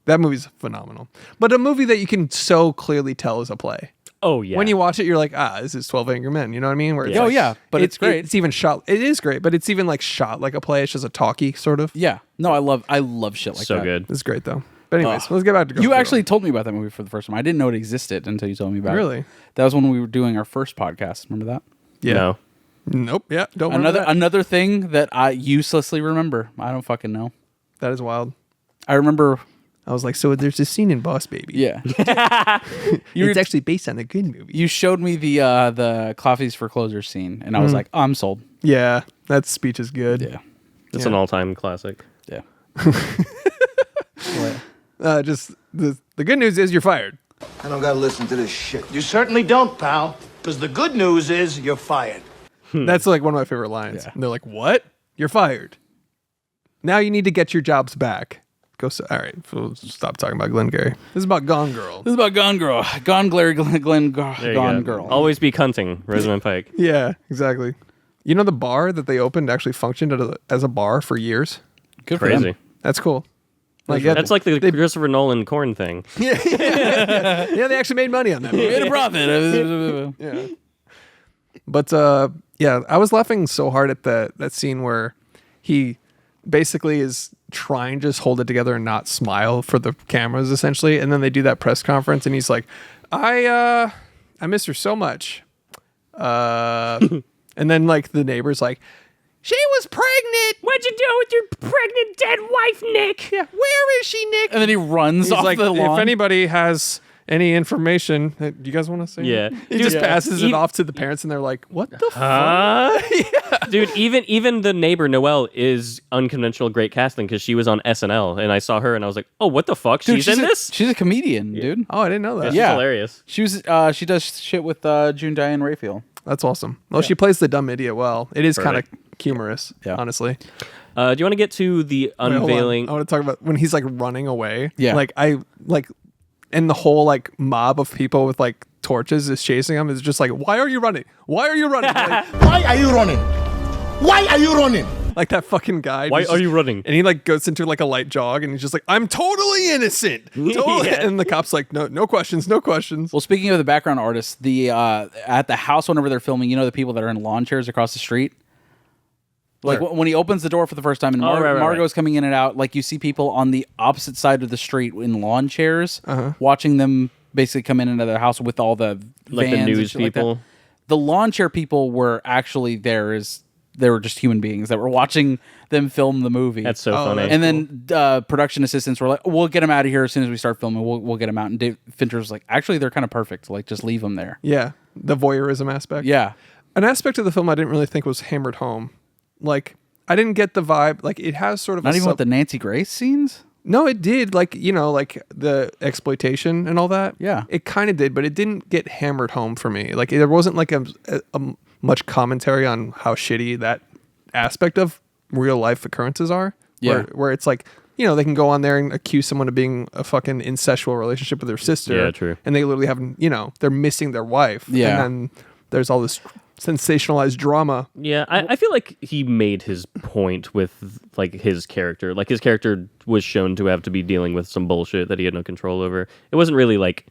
That movie's phenomenal. But a movie that you can so clearly tell is a play. Oh, yeah. When you watch it, you're like, this is 12 Angry Men. You know what I mean? Where it's Oh, like- yeah, but it's great. It's even shot. It is great, but it's even like shot like a play. It's just a talkie sort of. Yeah. No, I love shit like so that. good. It's great though. But anyways, let's get back to Ghost You Girl. actually told me about that movie for the first time. I didn't know it existed until you told me about it. Really? That was when we were doing our first podcast. Remember that? Yeah. No. Nope. Yeah. Don't remember that. Another thing that I uselessly remember. I don't fucking know. That is wild. I remember. I was like, so there's this scene in Boss Baby. Yeah. It's actually based on a good movie. You showed me the Coffees for Closers scene, and I was like, oh, I'm sold. Yeah. That speech is good. Yeah. It's Yeah. an all-time classic. Yeah. Just the good news is you're fired. I don't gotta listen to this shit. You certainly don't, pal. Because the good news is you're fired. That's like one of my favorite lines. Yeah. And they're like, "What? You're fired. Now you need to get your jobs back." All right, we'll stop talking about Glengarry. This is about Gone Girl. This is about Gone Girl. Gone Glary, Gone Go. Girl. Always be cunting, Rosamund Pike. Yeah, exactly. You know the bar that they opened actually functioned as a bar for years? Good for Crazy. them. That's cool. That's like the Christopher Nolan corn thing. Yeah, they actually made money on that. Made a profit. Yeah. But I was laughing so hard at that scene where he basically is trying to just hold it together and not smile for the cameras, essentially. And then they do that press conference, and he's like, "I miss her so much." And then like the neighbor's like, "She was pregnant. What'd you do with your pregnant dead wife, Nick? Yeah, where is she, Nick?" And then he runs off like, the lawn. "If anybody has any information," do you guys want to say? Yeah. He just passes it off to the parents, and they're like, "What the fuck?" Dude, even the neighbor Noelle is unconventional great casting because she was on SNL, and I saw her and I was like, "Oh, what the fuck? Dude, she's in this?" She's a comedian, dude. Oh, I didn't know that. She's hilarious. She was. She does shit with June Diane Raphael. That's awesome. Well, she plays the dumb idiot well. It is kind of Perfect. humorous, honestly. Do you want to get to the Wait, hold on. unveiling? I want to talk about when he's like running away. Yeah. And the whole like mob of people with like torches is chasing him. Is just like, "Why are you running? Why are you running?" Like, Why are you running? Why are you running? like that fucking guy. Why are you running? And he like goes into like a light jog, and he's just like, "I'm totally innocent." Totally. Yeah. And the cop's like, "No questions, no questions." Well, speaking of the background artists, the at the house whenever they're filming, you know the people that are in lawn chairs across the street. Like when he opens the door for the first time and Margot's coming in and out, like you see people on the opposite side of the street in lawn chairs, watching them basically come in and out of their house with all the Like the vans and news shit like that. people. The lawn chair people were actually they were just human beings that were watching them film the movie. That's so funny. And then production assistants were like, "We'll get them out of here as soon as we start filming. We'll get them out." And Dave Fincher was like, "Actually, they're kind of perfect. Like, just leave them there." Yeah, the voyeurism aspect. Yeah. An aspect of the film I didn't really think was hammered home. Like, I didn't get the vibe. Like, it has sort of Not even with the Nancy Grace scenes? No, it did. Like, you know, like the exploitation and all that. Yeah. It kind of did, but it didn't get hammered home for me. Like, there wasn't like a much commentary on how shitty that aspect of real life occurrences are. Yeah. Where it's like, you know, they can go on there and accuse someone of being a fucking incestual relationship with their sister. Yeah, true. And they literally have, you know, they're missing their wife. Yeah. And then there's all this sensationalized drama. Yeah, I feel like he made his point with like his character. Like his character was shown to have to be dealing with some bullshit that he had no control over. It wasn't really like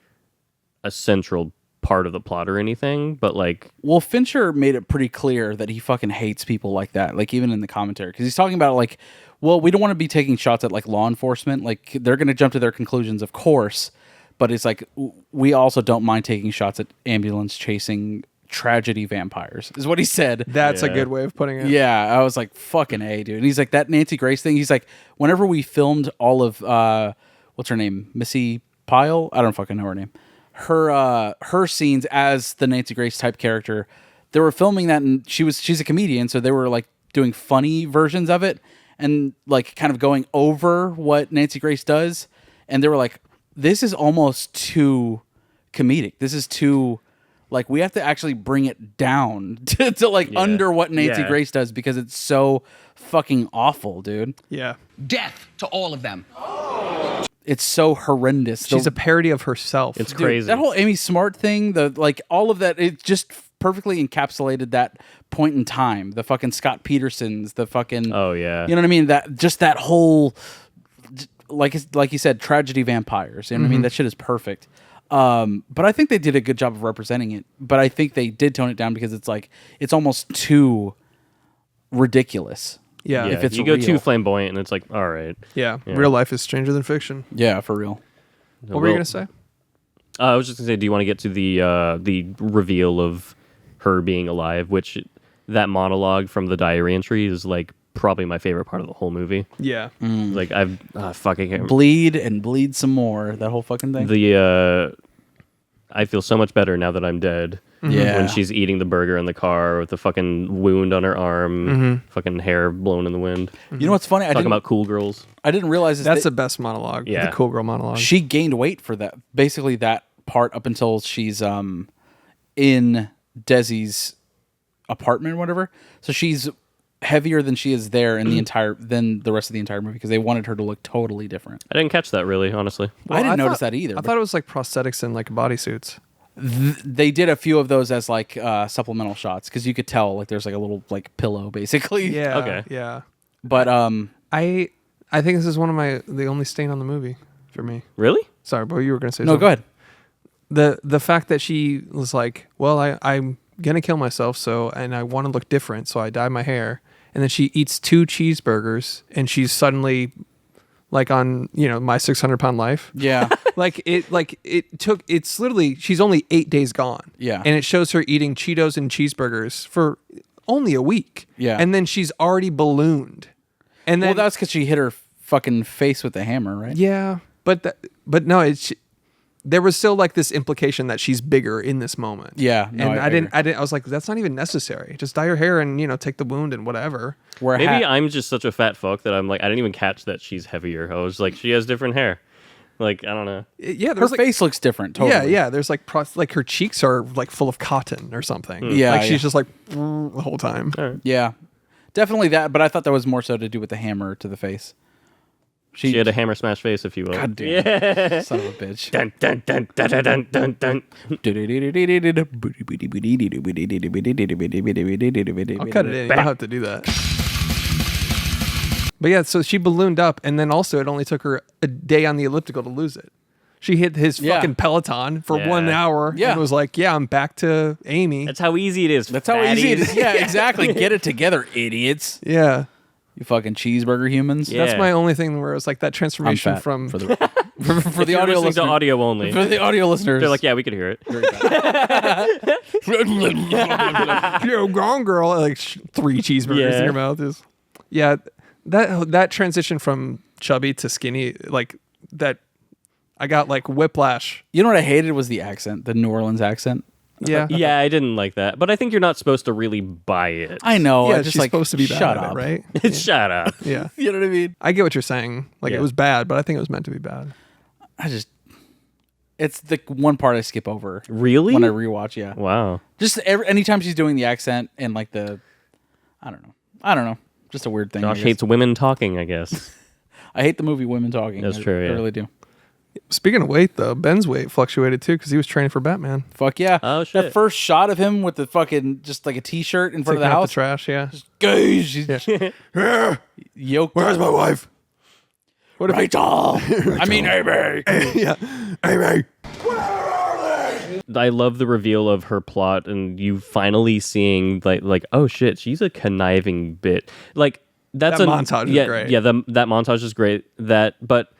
a central part of the plot or anything, but like... Well, Fincher made it pretty clear that he fucking hates people like that, like even in the commentary. Because he's talking about like, well, we don't want to be taking shots at like law enforcement. Like they're going to jump to their conclusions, of course. But it's like, we also don't mind taking shots at ambulance chasing tragedy vampires, is what he said. That's a good way of putting it. Yeah, I was like, fucking A, dude. And he's like, that Nancy Grace thing, he's like, whenever we filmed all of, what's her name? Missy Pyle? I don't fucking know her name. Her scenes as the Nancy Grace type character, they were filming that, and she's a comedian, so they were like doing funny versions of it and like kind of going over what Nancy Grace does. And they were like, this is almost too comedic. This is too... Like, we have to actually bring it down to like under what Nancy Grace does because it's so fucking awful, dude. Yeah. Death to all of them. It's so horrendous. She's a parody of herself. It's Dude, crazy. That whole Amy Smart thing, all of that, it just perfectly encapsulated that point in time. The fucking Scott Petersons, the fucking... Oh, yeah. You know what I mean? That whole, like you said, tragedy vampires. You know what I mean? That shit is perfect. But I think they did a good job of representing it. But I think they did tone it down because it's like it's almost too ridiculous. Yeah. If it's you go real. too flamboyant, and it's like, all right. Yeah. Real life is stranger than fiction. Yeah, for real. What were you gonna say? I was just gonna say, do you want to get to the reveal of her being alive? Which that monologue from the diary entry is like probably my favorite part of the whole movie. Yeah. Like I've fucking bleed some more. That whole fucking thing. I feel so much better now that I'm dead. Yeah. When she's eating the burger in the car with the fucking wound on her arm, fucking hair blown in the wind. You know what's funny? Talking about cool girls. I didn't realize That's the best monologue. Yeah. The cool girl monologue. she gained weight for that. Basically, that part up until she's in Desi's apartment or whatever. So she's heavier than she is there in than the rest of the entire movie because they wanted her to look totally different. I didn't catch that really, honestly. I didn't notice that either. I thought it was like prosthetics and like bodysuits. They did a few of those as like supplemental shots because you could tell like there's like a little like pillow basically. Yeah. Okay. Yeah. But I think this is one of the only stain on the movie for me. Really? Sorry, but you were going to say no, something. go ahead. The fact that she was like, well, I'm gonna kill myself, and I want to look different, so I dye my hair, and then she eats 2 cheeseburgers, and she's suddenly like on my 600-pound life. Yeah. It's literally she's only 8 days gone. Yeah. And it shows her eating Cheetos and cheeseburgers for only a week. Yeah. And then she's already ballooned. And then Well, that's because she hit her fucking face with the hammer, right? yeah, but no, there was still like this implication that she's bigger in this moment. Yeah, no, and I I didn't. I was like, that's not even necessary. Just dye your hair and take the wound and whatever. Maybe I'm just such a fat fuck that I'm like, I didn't even catch that she's heavier. I was like, she has different hair. Like, I don't know. Yeah, her face looks different. Totally. Yeah. There's like her cheeks are like full of cotton or something. Yeah, like she's just like the whole time. Right. Yeah, definitely that. But I thought that was more so to do with the hammer to the face. She had a hammer smash face, if you will. God damn. Yeah. Son of a bitch. Dun, dun, dun, dun, dun, dun, dun. I'll cut it in. You don't have to do that. But yeah, so she ballooned up, and then also it only took her a day on the elliptical to lose it. She hit his fucking Peloton for 1 hour and was like, yeah, I'm back to Amy. That's how easy it is. That's how easy it is. Yeah, exactly. Get it together, idiots. Yeah. You fucking cheeseburger humans. Yeah. That's my only thing where it's like that transformation I'm fat from for the for If the you're audio listening to listeners. audio only. For the audio listeners. They're like, yeah, we could hear it. Gone girl, like 3 cheeseburgers in your mouth is. Yeah, that transition from chubby to skinny, like that, I got like whiplash. You know what I hated was the accent, the New Orleans accent. Yeah, yeah, I didn't like that, but I think you're not supposed to really buy it. I know. Yeah, I just she's like supposed to be bad shut at up, it, right? Shut up. Yeah, you know what I mean. I get what you're saying. Like Yeah. it was bad, but I think it was meant to be bad. It's the one part I skip over. Really? When I rewatch, yeah. Wow. Just anytime she's doing the accent and like I don't know. Just a weird thing. Josh hates women talking, I guess. I hate the movie Women Talking. That's true, I yeah. really do. Speaking of weight, though, Ben's weight fluctuated too because he was training for Batman. Fuck yeah. Oh, shit. That first shot of him with the fucking, just like a t-shirt in front of the Taking out house. the trash, yeah. Guys, yoked. Where's my wife? What if Rachel? I mean, Amy. Yeah, Amy. I love the reveal of her plot and you finally seeing like oh shit, she's a conniving bit. Like that's That montage is great. Yeah, that montage is great. But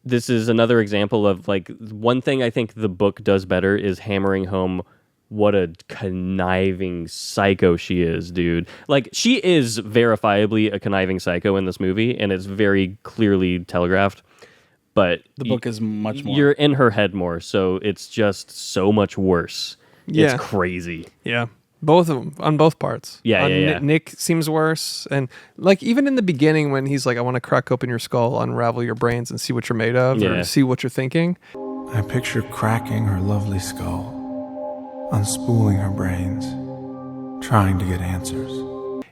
this is another example of like one thing I think the book does better is hammering home what a conniving psycho she is, dude. Like she is verifiably a conniving psycho in this movie and it's very clearly telegraphed. But the book is much more. You're in her head more, so it's just so much worse. Yeah. It's crazy. Yeah. Both of them, on both parts. Yeah, on yeah. Nick seems worse. And like even in the beginning when he's like, I want to crack open your skull, unravel your brains and see what you're made of or see what you're thinking. I picture cracking her lovely skull, unspooling her brains, trying to get answers.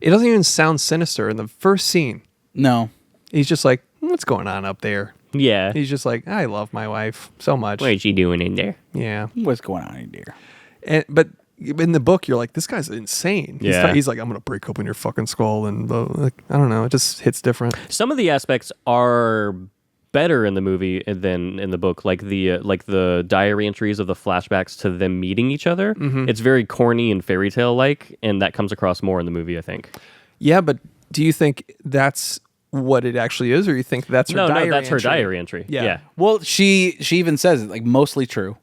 It doesn't even sound sinister in the first scene. No. He's just like, what's going on up there? Yeah. He's just like, I love my wife so much. What is she doing in there? Yeah. What's going on in there? But in the book, you're like, this guy's insane. Yeah. He's like, I'm going to break open your fucking skull. And like, I don't know. It just hits different. Some of the aspects are better in the movie than in the book, like the diary entries of the flashbacks to them meeting each other. Mhm. It's very corny and fairy tale like, and that comes across more in the movie, I think. Yeah, but do you think that's what it actually is, or you think that's her diary entry? No, that's her diary entry. Yeah. Well, she even says it, like mostly true.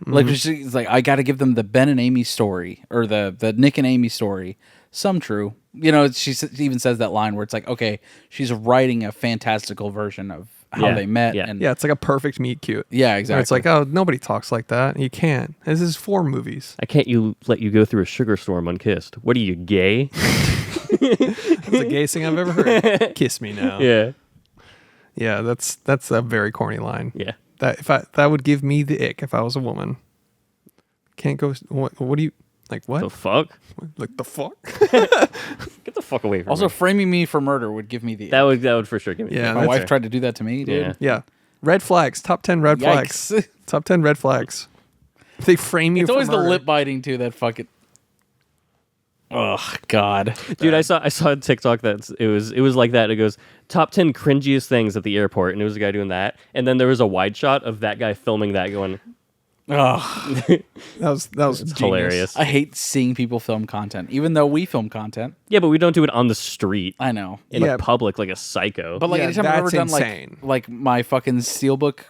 Like she's like, I got to give them the Ben and Amy story or the Nick and Amy story. Some true. You know, she even says that line where it's like, okay, she's writing a fantastical version of how they met. Yeah. And Yeah, it's like a perfect meet cute. Yeah, Where exactly. it's like, oh, nobody talks like that. You can't. This is 4 movies. I can't let you go through a sugar storm unkissed. What are you, gay? That's the gayest thing I've ever heard. Kiss me now. Yeah. Yeah, that's a very corny line. Yeah. That would give me the ick if I was a woman. Can't go. What do you like? What the fuck? Like the fuck? Get the fuck away from Also, me. framing me for murder would give me the. That would for sure give me. Yeah, the My wife tried to do that to me, dude. Yeah. Red flags. Top 10 red Yikes. flags. Top 10 red flags. If they frame you. It's for always murder. the lip biting too. That fucking. Oh God, Dude, I saw a TikTok that it was like that. It goes top 10 cringiest things at the airport, and it was a guy doing that, and then there was a wide shot of that guy filming that, going, oh, that was it's hilarious. I hate seeing people film content, even though we film content. Yeah, but we don't do it on the street. I know. In a public like a psycho. But like anytime I've ever done like my fucking Steelbook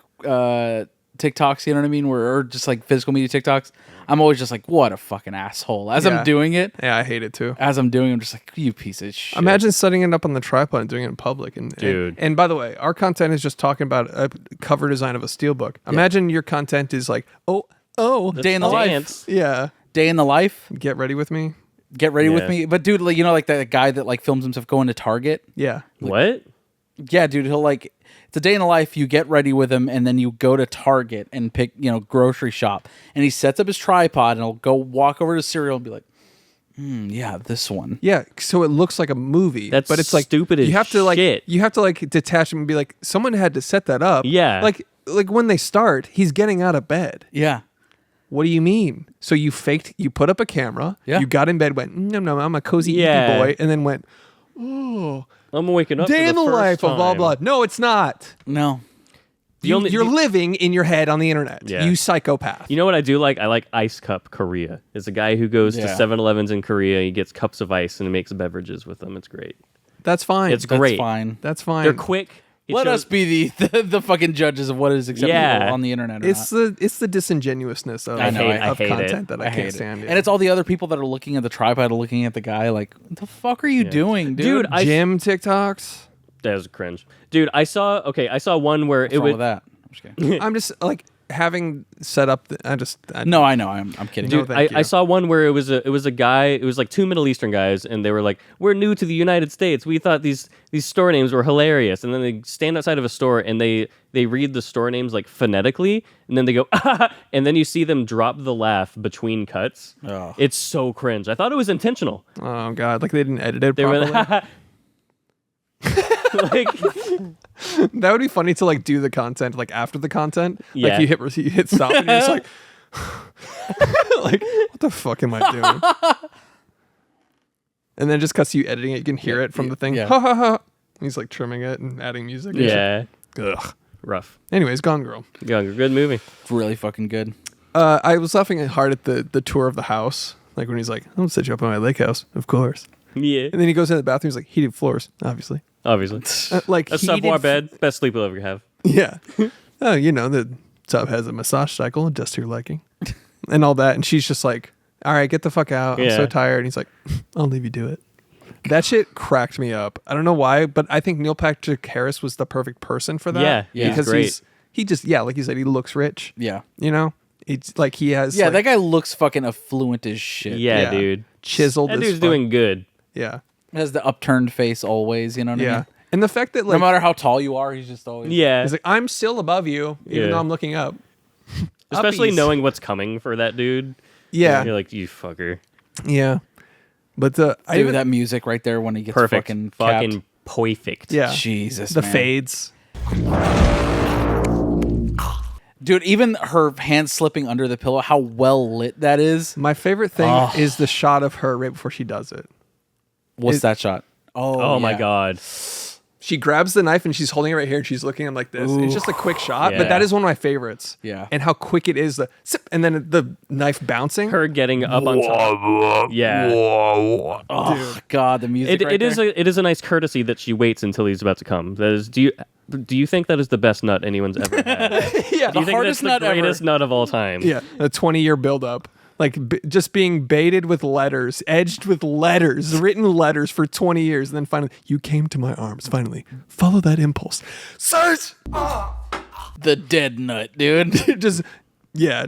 TikToks, you know what I mean, or just like physical media TikToks, I'm always just like, what a fucking asshole. As I'm doing it, yeah, I hate it too. As I'm doing, I'm just like, you piece of shit. Imagine setting it up on the tripod and doing it in public. Dude. And by the way, our content is just talking about a cover design of a Steelbook. Imagine your content is like, day in the life. Yeah. Day in the life. Get ready with me. Get ready with me. But dude, like, you know, like that guy that like films himself going to Target. Yeah. What? Yeah, dude, he'll like, it's a day in the life. You get ready with him, and then you go to Target and pick, grocery shop. And he sets up his tripod, and he'll go walk over to cereal and be like, yeah, this one. Yeah, so it looks like a movie. That's but it's like stupid as you have to like shit. you have to like detach him and be like, someone had to set that up. Yeah. Like when they start, he's getting out of bed. Yeah. What do you mean? So you put up a camera. Yeah. You got in bed, went, no, I'm a cozy eepy boy, and then went, oh, I'm waking up. day for in the first life of blah time. blah. No, it's not. No. You're living in your head on the internet. Yeah. You psychopath. You know what I do like? I like Ice Cup Korea. It's a guy who goes to 7-Elevens in Korea. He gets cups of ice and makes beverages with them. It's great. That's fine. It's great. That's fine. They're quick. Let us be the fucking judges of what is acceptable on the internet. It's the disingenuousness of, I hate content it. that I can't stand. And it's all the other people that are looking at the tripod, looking at the guy like, what the fuck are you doing, dude? Gym TikToks. That was cringe, dude. I saw one where What's it wrong was. with that? I'm just kidding. I'm just like having set up. No, I know. I'm kidding. Dude, I saw one where it was a guy. It was like 2 Middle Eastern guys, and they were like, "We're new to the United States. We thought these store names were hilarious." And then they stand outside of a store and they read the store names like phonetically, and then they go, ah, and then you see them drop the laugh between cuts. Oh. It's so cringe. I thought it was intentional. Oh god, like they didn't edit it They properly. were like, That would be funny to like do the content like after the content. Yeah. Like you hit stop and you're just like, like what the fuck am I doing? And then just cuts to you editing it. You can hear it from the thing. Yeah. Ha ha ha. He's like trimming it and adding music. and yeah, shit. Ugh. rough. Anyways, Gone Girl. Good movie. It's really fucking good. I was laughing hard at the tour of the house. Like when he's like, "I'm gonna set you up in my lake house," of course. Yeah. And then he goes in the bathroom. He's like, "Heated floors, obviously." a Like subwar heated bed, best sleep you'll ever have. Yeah. Oh, the tub has a massage cycle, just to your liking, and all that. And she's just like, "All right, get the fuck out. I'm so tired." And he's like, "I'll leave you do it." That shit cracked me up. I don't know why, but I think Neil Patrick Harris was the perfect person for that. Yeah, because he's great. he just like you said, he looks rich. Yeah. It's like he has. Yeah, like, that guy looks fucking affluent as shit. Yeah, dude. Chiseled. That as dude's fuck. doing good. Yeah. Has the upturned face always, you know what I mean? And the fact that No matter how tall you are, he's just always... Yeah. he's like, I'm still above you, even though I'm looking up. Especially Uppies. knowing what's coming for that dude. Yeah. You're like, you fucker. Yeah. But Dude, that music right there when he gets Perfect. fucking perfect. Yeah. Jesus, the man. fades. Dude, even her hand slipping under the pillow, how well lit that is. My favorite thing is the shot of her right before she does it. What's that shot? Oh my god. She grabs the knife and she's holding it right here and she's looking at him like this. Ooh. It's just a quick shot, Yeah. but that is one of my favorites. Yeah. And how quick it is, the sip, and then the knife bouncing. Her getting up on top. Yeah. Oh, God, the music right there. It is a nice courtesy that she waits until he's about to come. That is, do you think that is the best nut anyone's ever had? Yeah. Do you think that's the greatest nut of all time? Yeah. A 20-year buildup. like just being baited with letters, edged with letters, written letters for 20 years, and then finally you came to my arms. Finally, follow that impulse. Search. The dead nut, dude. Yeah.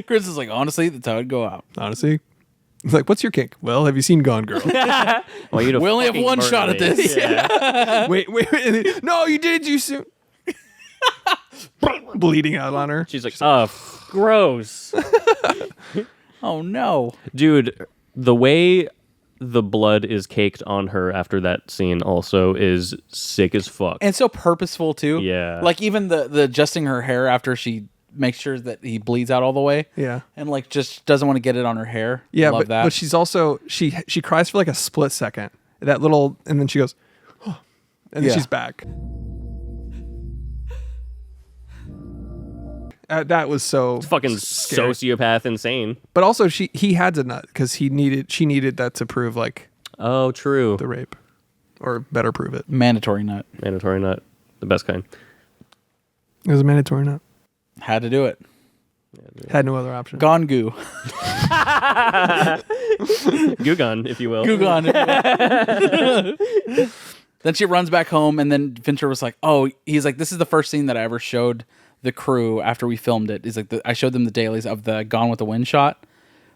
Chris is like, honestly, that's how it'd go out. Honestly. It's like, what's your kink? Well, have you seen Gone Girl? We only have one shot at this. Yeah. wait. No, you did it too soon. Bleeding out on her. She's like, oh, gross. Oh, no. Dude, the way the blood is caked on her after that scene also is sick as fuck. And so purposeful, too. Yeah. Like, even the adjusting her hair after she makes sure that he bleeds out all the way. Yeah. And, like, just doesn't want to get it on her hair. Yeah, Love that. but she's also, she cries for like a split second. That little, and then she goes, oh, and then she's back. That was so it's fucking scary. sociopath insane. But also he had to nut because she needed that to prove like true the rape, or better prove it. Mandatory nut, the best kind. It was a mandatory nut. Had to do it. Had no other option. Gone goo. Gugon, if you will. Gugon. Then she runs back home, and then Fincher was like, "Oh, he's like, this is the first scene that I ever showed the crew after we filmed it." He's like, I showed them the dailies of the Gone with the Wind shot.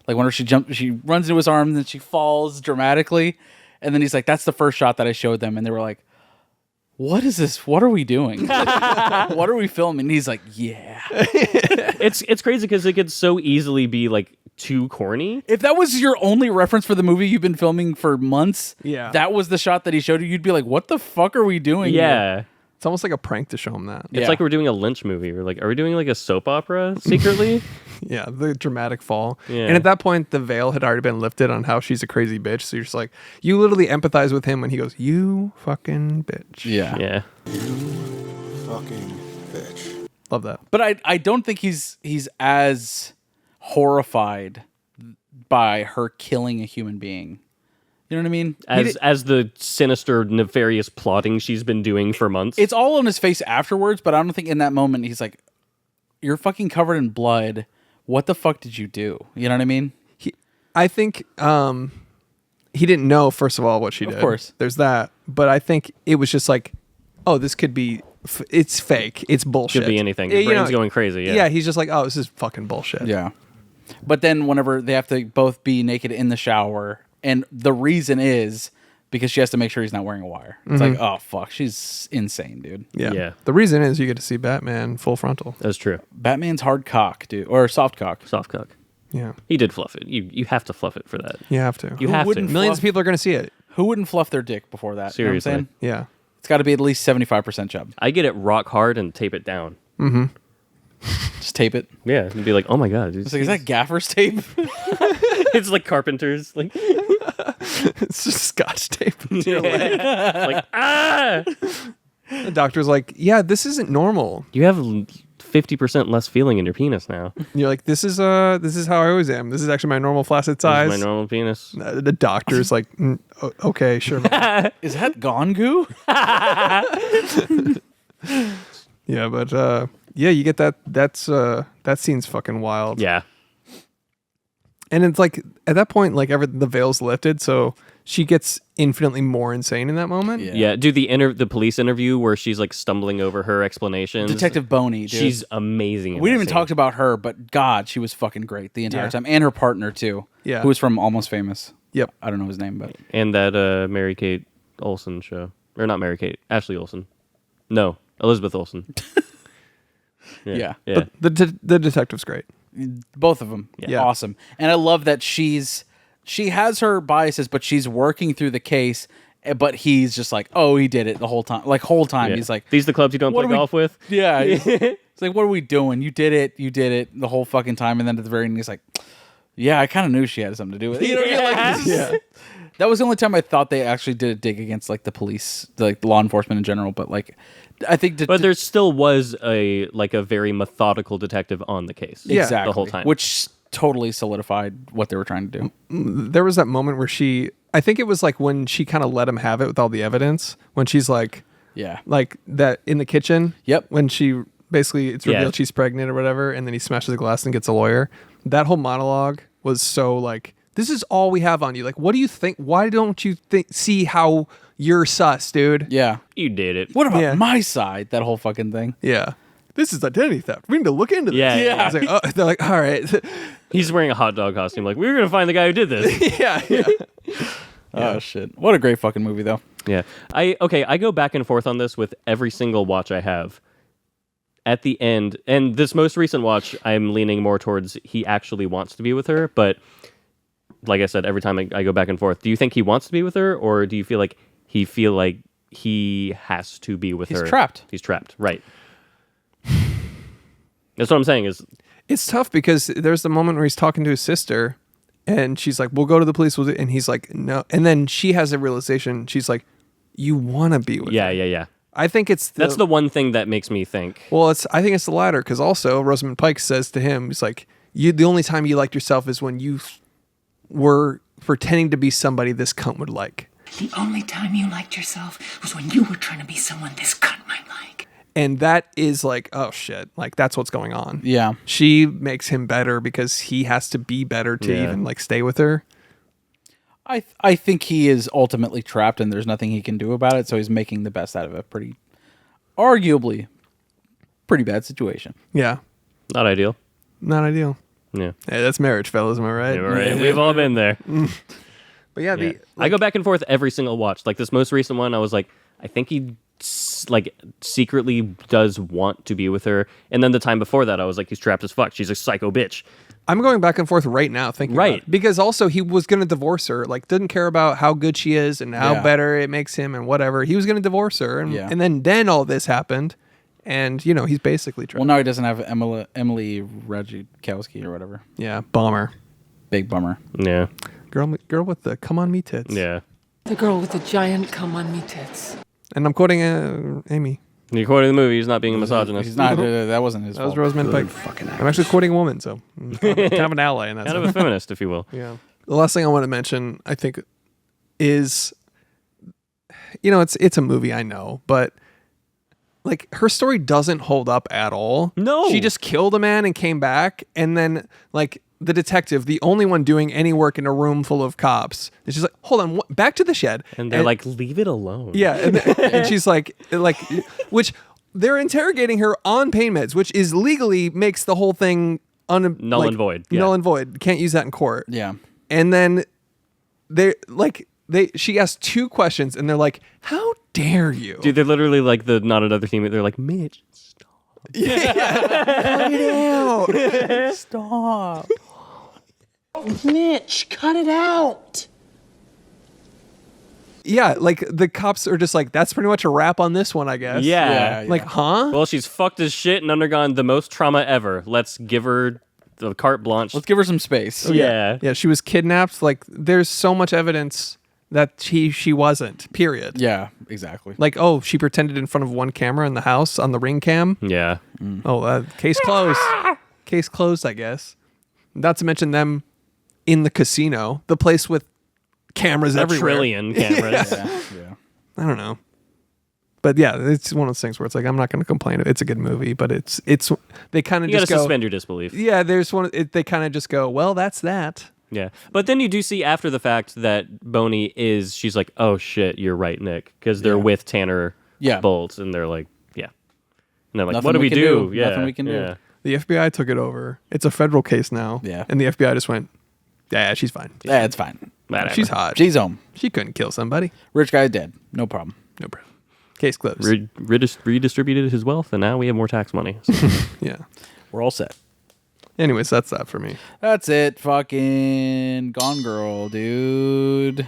Like, whenever she runs into his arms, and then she falls dramatically, and then he's like, "That's the first shot that I showed them," and they were like, "What is this? What are we doing? What are we filming?" And he's like, "Yeah." It's crazy because it could so easily be like too corny. If that was your only reference for the movie you've been filming for months, that was the shot that he showed you, you'd be like, "What the fuck are we doing?" Yeah. here? It's almost like a prank to show him that. It's like we're doing a Lynch movie. We're like, are we doing like a soap opera secretly? Yeah, the dramatic fall. Yeah. And at that point, the veil had already been lifted on how she's a crazy bitch. So you're just like, you literally empathize with him when he goes, "You fucking bitch." Yeah. Yeah. You fucking bitch. Love that. But I don't think he's as horrified by her killing a human being. You know what I mean? As the sinister, nefarious plotting she's been doing for months. It's all on his face afterwards, but I don't think in that moment he's like, "You're fucking covered in blood. What the fuck did you do?" You know what I mean? I think he didn't know, first of all, what she did. Of course. There's that. But I think it was just like, oh, this could be, it's fake. It's bullshit. Could be anything. Your brain's going crazy. Yeah. Yeah, he's just like, oh, this is fucking bullshit. Yeah. But then whenever they have to both be naked in the shower, and the reason is because she has to make sure he's not wearing a wire. It's like, oh, fuck. She's insane, dude. Yeah. The reason is you get to see Batman full frontal. That's true. Batman's hard cock, dude. Or soft cock. Soft cock. Yeah. He did fluff it. You have to fluff it for that. You have to. You have to. Millions of people are going to see it. Who wouldn't fluff their dick before that? Seriously. You know what I'm saying? Yeah. It's got to be at least 75% chub. I get it rock hard and tape it down. Mm-hmm. Just tape it. Yeah. And be like, oh my God. It's like, is that gaffer's tape? It's like carpenters. Like, it's just scotch tape to your Yeah. leg. Like, ah! The doctor's like, yeah, this isn't normal. You have 50% less feeling in your penis now. You're like, this is how I always am. This is actually my normal flaccid size. This is my normal penis. The doctor's like, okay, sure. Is that gone goo? Yeah, but yeah, you get that. That scene's fucking wild. Yeah. And it's like at that point, like the veil's lifted, so she gets infinitely more insane in that moment. Yeah, dude, the police interview where she's like stumbling over her explanations. Detective Boney, dude. She's amazing. We didn't even talk about her, but God, she was fucking great the entire time. And her partner, too. Yeah. Who was from Almost Famous. Yep. I don't know his name, but. And that Mary-Kate Olsen show. Or not Mary-Kate, Ashley Olsen. No, Elizabeth Olsen. Yeah. But the detective's great. Both of them. Yeah. Awesome. And I love that she has her biases, but she's working through the case, but he's just like, oh, he did it the whole time. Like, whole time. Yeah. He's like, these are the clubs you don't play golf with? Yeah. It's like, what are we doing? You did it the whole fucking time. And then at the very end, he's like, yeah, I kind of knew she had something to do with it. You know what I mean? Like, that was the only time I thought they actually did a dig against like the police, like law enforcement in general. But like, I think, but there still was a very methodical detective on the case, exactly, the whole time, which totally solidified what they were trying to do. There was that moment where I think it was like when she kind of let him have it with all the evidence. When she's like, yeah, like that in the kitchen. Yep. When she basically it's revealed she's pregnant or whatever, and then he smashes the glass and gets a lawyer. That whole monologue was so like, this is all we have on you. Like, what do you think? Why don't you see how you're sus, dude? Yeah. You did it. What about my side? That whole fucking thing. Yeah. This is identity theft. We need to look into this. Yeah. I was like, oh, they're like, all right. He's wearing a hot dog costume. Like, we were going to find the guy who did this. yeah. Oh, shit. What a great fucking movie, though. Yeah. I go back and forth on this with every single watch I have. At the end, and this most recent watch, I'm leaning more towards he actually wants to be with her. But like I said, every time I go back and forth, do you think he wants to be with her, or do you feel like he has to be with her? He's trapped. He's trapped, right. That's what I'm saying is... It's tough because there's the moment where he's talking to his sister, and she's like, we'll go to the police. And he's like, no. And then she has a realization. She's like, you want to be with her. Yeah. I think that's the one thing that makes me think. Well, I think it's the latter, because also Rosamund Pike says to him, he's like, the only time you liked yourself is when you were pretending to be somebody this cunt would like. The only time you liked yourself was when you were trying to be someone this cunt might like. And that is like, oh shit, like that's what's going on. Yeah. She makes him better because he has to be better to even like stay with her. I think he is ultimately trapped and there's nothing he can do about it, so he's making the best out of a arguably pretty bad situation. Yeah. Not ideal. Not ideal. Yeah. Hey, that's marriage, fellas, am I right? Yeah, right. We've all been there. But yeah, I go back and forth every single watch. Like this most recent one, I was like, I think he secretly does want to be with her. And then the time before that, I was like, he's trapped as fuck. She's a psycho bitch. I'm going back and forth right now thinking about it. Because also he was going to divorce her. Like, didn't care about how good she is and how better it makes him and whatever. He was going to divorce her. And then all this happened. And, he's basically trapped. Well, now he doesn't have Emily Ratajkowski or whatever. Yeah, bummer. Big bummer. Yeah. Girl with the come on me tits. Yeah. The girl with the giant come on me tits. And I'm quoting Amy. You're quoting the movie. He's not being a misogynist. He's not. That wasn't his fault. That was Rosamund Pike. I'm actually quoting a woman, so kind of an ally in that. Kind of a feminist, if you will. Yeah. The last thing I want to mention, I think, is, it's a movie, I know, but like her story doesn't hold up at all. No. She just killed a man and came back, and then like the detective, the only one doing any work in a room full of cops, is just like, hold on, back to the shed. And they're like, leave it alone. Yeah, and she's like, which they're interrogating her on pain meds, which is legally makes the whole thing null and void. Yeah. Null and void. Can't use that in court. Yeah. And then she asked 2 questions, and they're like, how dare you? Dude, they're literally like the not another teammate. They're like, Mitch, stop. Cut it out. Stop. Mitch, cut it out. Yeah, like the cops are just like, that's pretty much a wrap on this one, I guess. Yeah. Like, huh? Well, she's fucked as shit and undergone the most trauma ever. Let's give her the carte blanche. Let's give her some space. Yeah. Yeah, she was kidnapped. Like, there's so much evidence that she wasn't, period. Yeah, exactly. Like, oh, she pretended in front of one camera in the house on the Ring cam. Yeah. Oh, case closed. Case closed, I guess. Not to mention them in the casino, the place with cameras everywhere. 1 trillion cameras. Yeah. I don't know. But yeah, it's one of those things where it's like, I'm not going to complain. It's a good movie, but it's they kind of You just gotta go, suspend your disbelief. Yeah, there's one. They kind of just go, well, that's that. Yeah. But then you do see after the fact that Boney she's like, oh shit, you're right, Nick. Because they're with Tanner Bolts, and they're like, yeah. And they're like, Nothing what do we we can do? do. Yeah. Nothing we can do. Yeah. The FBI took it over. It's a federal case now. Yeah. And the FBI just went, yeah, she's fine. Yeah, it's fine. Whatever. She's hot. She's home. She couldn't kill somebody. Rich guy dead. No problem. No problem. Case closed. Redistributed his wealth, and now we have more tax money. So. Yeah. We're all set. Anyways, that's that for me. That's it. Fucking Gone Girl, dude.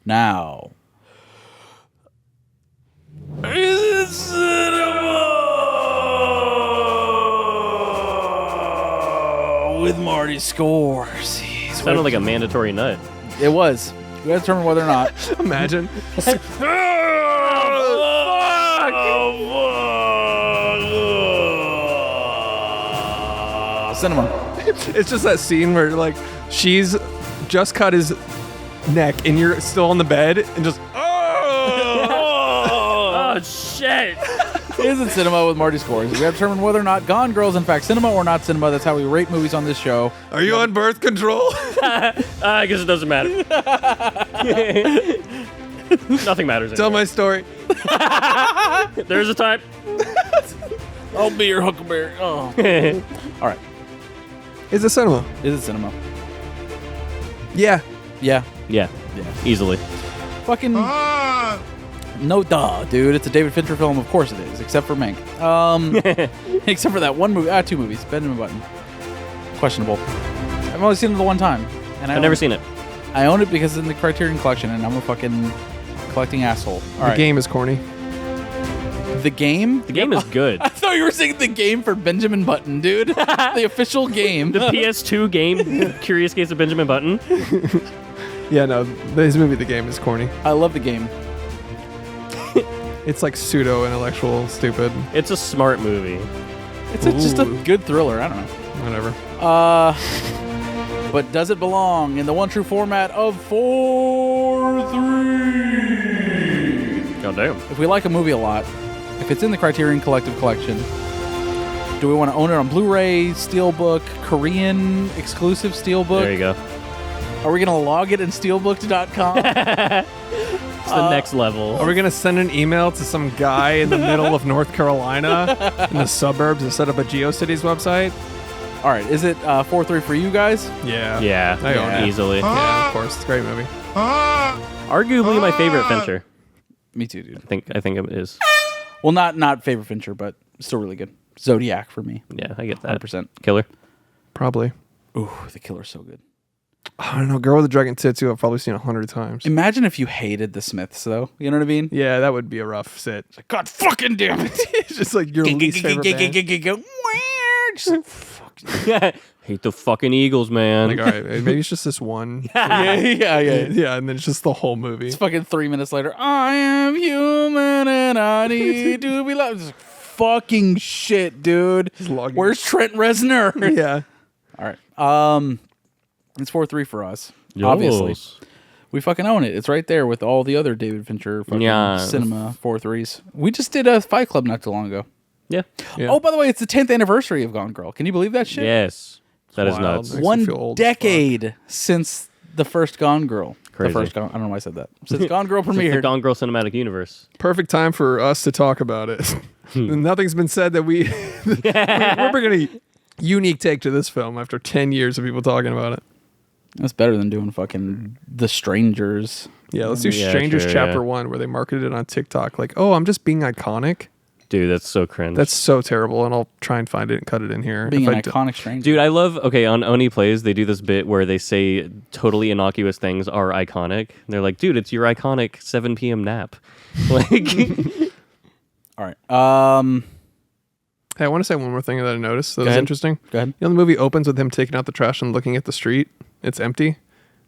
Now. With Marty Scorsese. Sounded like a mandatory nut. It was. We gotta determine whether or not. Imagine. Cinema. It's just that scene where like she's just cut his neck and you're still on the bed and just Oh shit! Is it cinema with Marty Scores? We have determined whether or not Gone Girl is in fact cinema or not cinema. That's how we rate movies on this show. Are you on birth control? I guess it doesn't matter. Nothing matters. Tell my story. There's a time. I'll be your Huckleberry. Oh. All right. Is it cinema? Is it cinema? Yeah. Yeah. Yeah. Easily. Fucking. No, duh, dude. It's a David Fincher film. Of course it is, except for Mank. Except for that one movie. 2 movies. Benjamin Button. Questionable. I've only seen it the one time. And I've never seen it. I own it because it's in the Criterion Collection, and I'm a fucking collecting asshole. The game is corny. The game? The game is good. I thought you were saying the game for Benjamin Button, dude. The official game. The PS2 game, Curious Case of Benjamin Button. Yeah, no, his movie, The Game, is corny. I love the game. It's like pseudo-intellectual, stupid. It's a smart movie. It's just a good thriller. I don't know. Whatever. But does it belong in the one true format of 4-3? God damn. If we like a movie a lot, if it's in the Criterion Collective Collection, do we want to own it on Blu-ray, Steelbook, Korean exclusive Steelbook? There you go. Are we going to log it in steelbook.com? It's the next level. Are we going to send an email to some guy in the middle of North Carolina in the suburbs to set up a GeoCities website? All right. Is it 4-3 for you guys? Yeah. Yeah. I own it. Easily. Yeah, of course. It's a great movie. Arguably my favorite Fincher. Me too, dude. I think it is. Well, not favorite Fincher, but still really good. Zodiac for me. Yeah, I get that. 100%. Killer. Probably. Ooh, The Killer's so good. I don't know. Girl with the Dragon Tattoo, I've probably seen 100 times. Imagine if you hated the Smiths, though. You know what I mean? Yeah, that would be a rough sit. Like, God fucking damn it. It's just like your least favorite band. Just like, fuck. Hate the fucking Eagles, man. Like, all right, maybe it's just this one. Yeah, and then it's just the whole movie. It's fucking 3 minutes later. I am human and I need to be loved. Just fucking shit, dude. Where's Trent Reznor? Yeah. All right. It's 4-3 for us. Obviously. We fucking own it. It's right there with all the other David Fincher fucking cinema 4-3s. We just did a Fight Club not too long ago. Yeah. Oh, by the way, it's the 10th anniversary of Gone Girl. Can you believe that shit? Yes. That is Wild. nuts. Makes me 1 feel old as decade since the first Gone Girl. Crazy. The first Gone, I don't know why I said that. Since Gone Girl Since the premiered. Gone Girl cinematic universe. Perfect time for us to talk about it. Nothing's been said that we're bringing a unique take to this film after 10 years of people talking about it. That's better than doing fucking The Strangers. Yeah, let's do Strangers Chapter 1 where they marketed it on TikTok like, oh, I'm just being iconic. Dude, that's so cringe. That's so terrible, and I'll try and find it and cut it in here. Being an iconic stranger. Dude, I love, on Oni Plays, they do this bit where they say totally innocuous things are iconic. And they're like, dude, it's your iconic 7 p.m. nap. Like, all right. Hey, I want to say one more thing that I noticed that was ahead. interesting. Go ahead. You know, the movie opens with him taking out the trash and looking at the street. It's empty.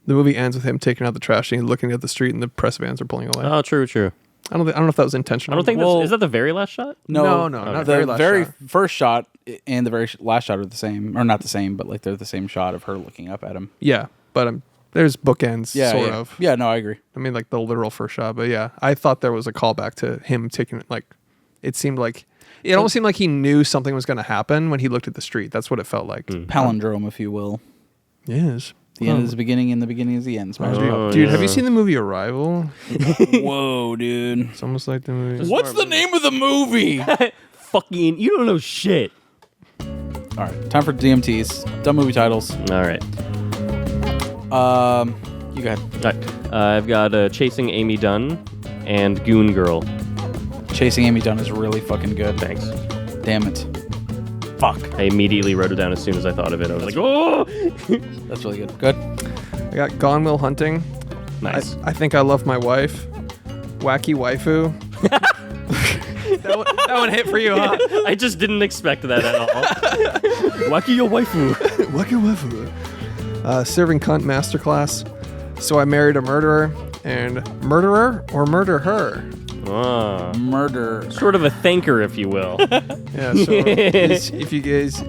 The movie ends with him taking out the trash and looking at the street, and the press vans are pulling away. oh, true. I don't know if that was intentional. I don't think is that the very last shot? No, not the very last shot. first shot and the very last shot are the same, or not the same, but like they're the same shot of her looking up at him. Yeah, but there's bookends, sort yeah. of. Yeah, no, I agree. I mean, like the literal first shot, but yeah, I thought there was a callback to him taking it. Like, it almost seemed like he knew something was going to happen when he looked at the street. That's what it felt like. Palindrome, if you will. Yes. The end is the beginning, and the beginning is the end. Dude, have you seen the movie Arrival? Whoa, dude. It's almost like the movie. What's the name of the movie? Fucking, you don't know shit. All right, time for DMTs. Dumb movie titles. All right. You go ahead. All right. I've got Chasing Amy Dunne and Goon Girl. Chasing Amy Dunne is really fucking good. Thanks. Damn it. Fuck. I immediately wrote it down as soon as I thought of it. I was like, oh! That's really good. Good. I got Gone Will Hunting. Nice. I Think I Love My Wife. Wacky Waifu. that one hit for you, huh? I just didn't expect that at all. Wacky your waifu. Wacky Waifu. Serving Cunt Masterclass. So I Married a Murderer. And Murderer or Murder Her? Murder. Sort of a thanker, if you will. Yeah, so if you guys...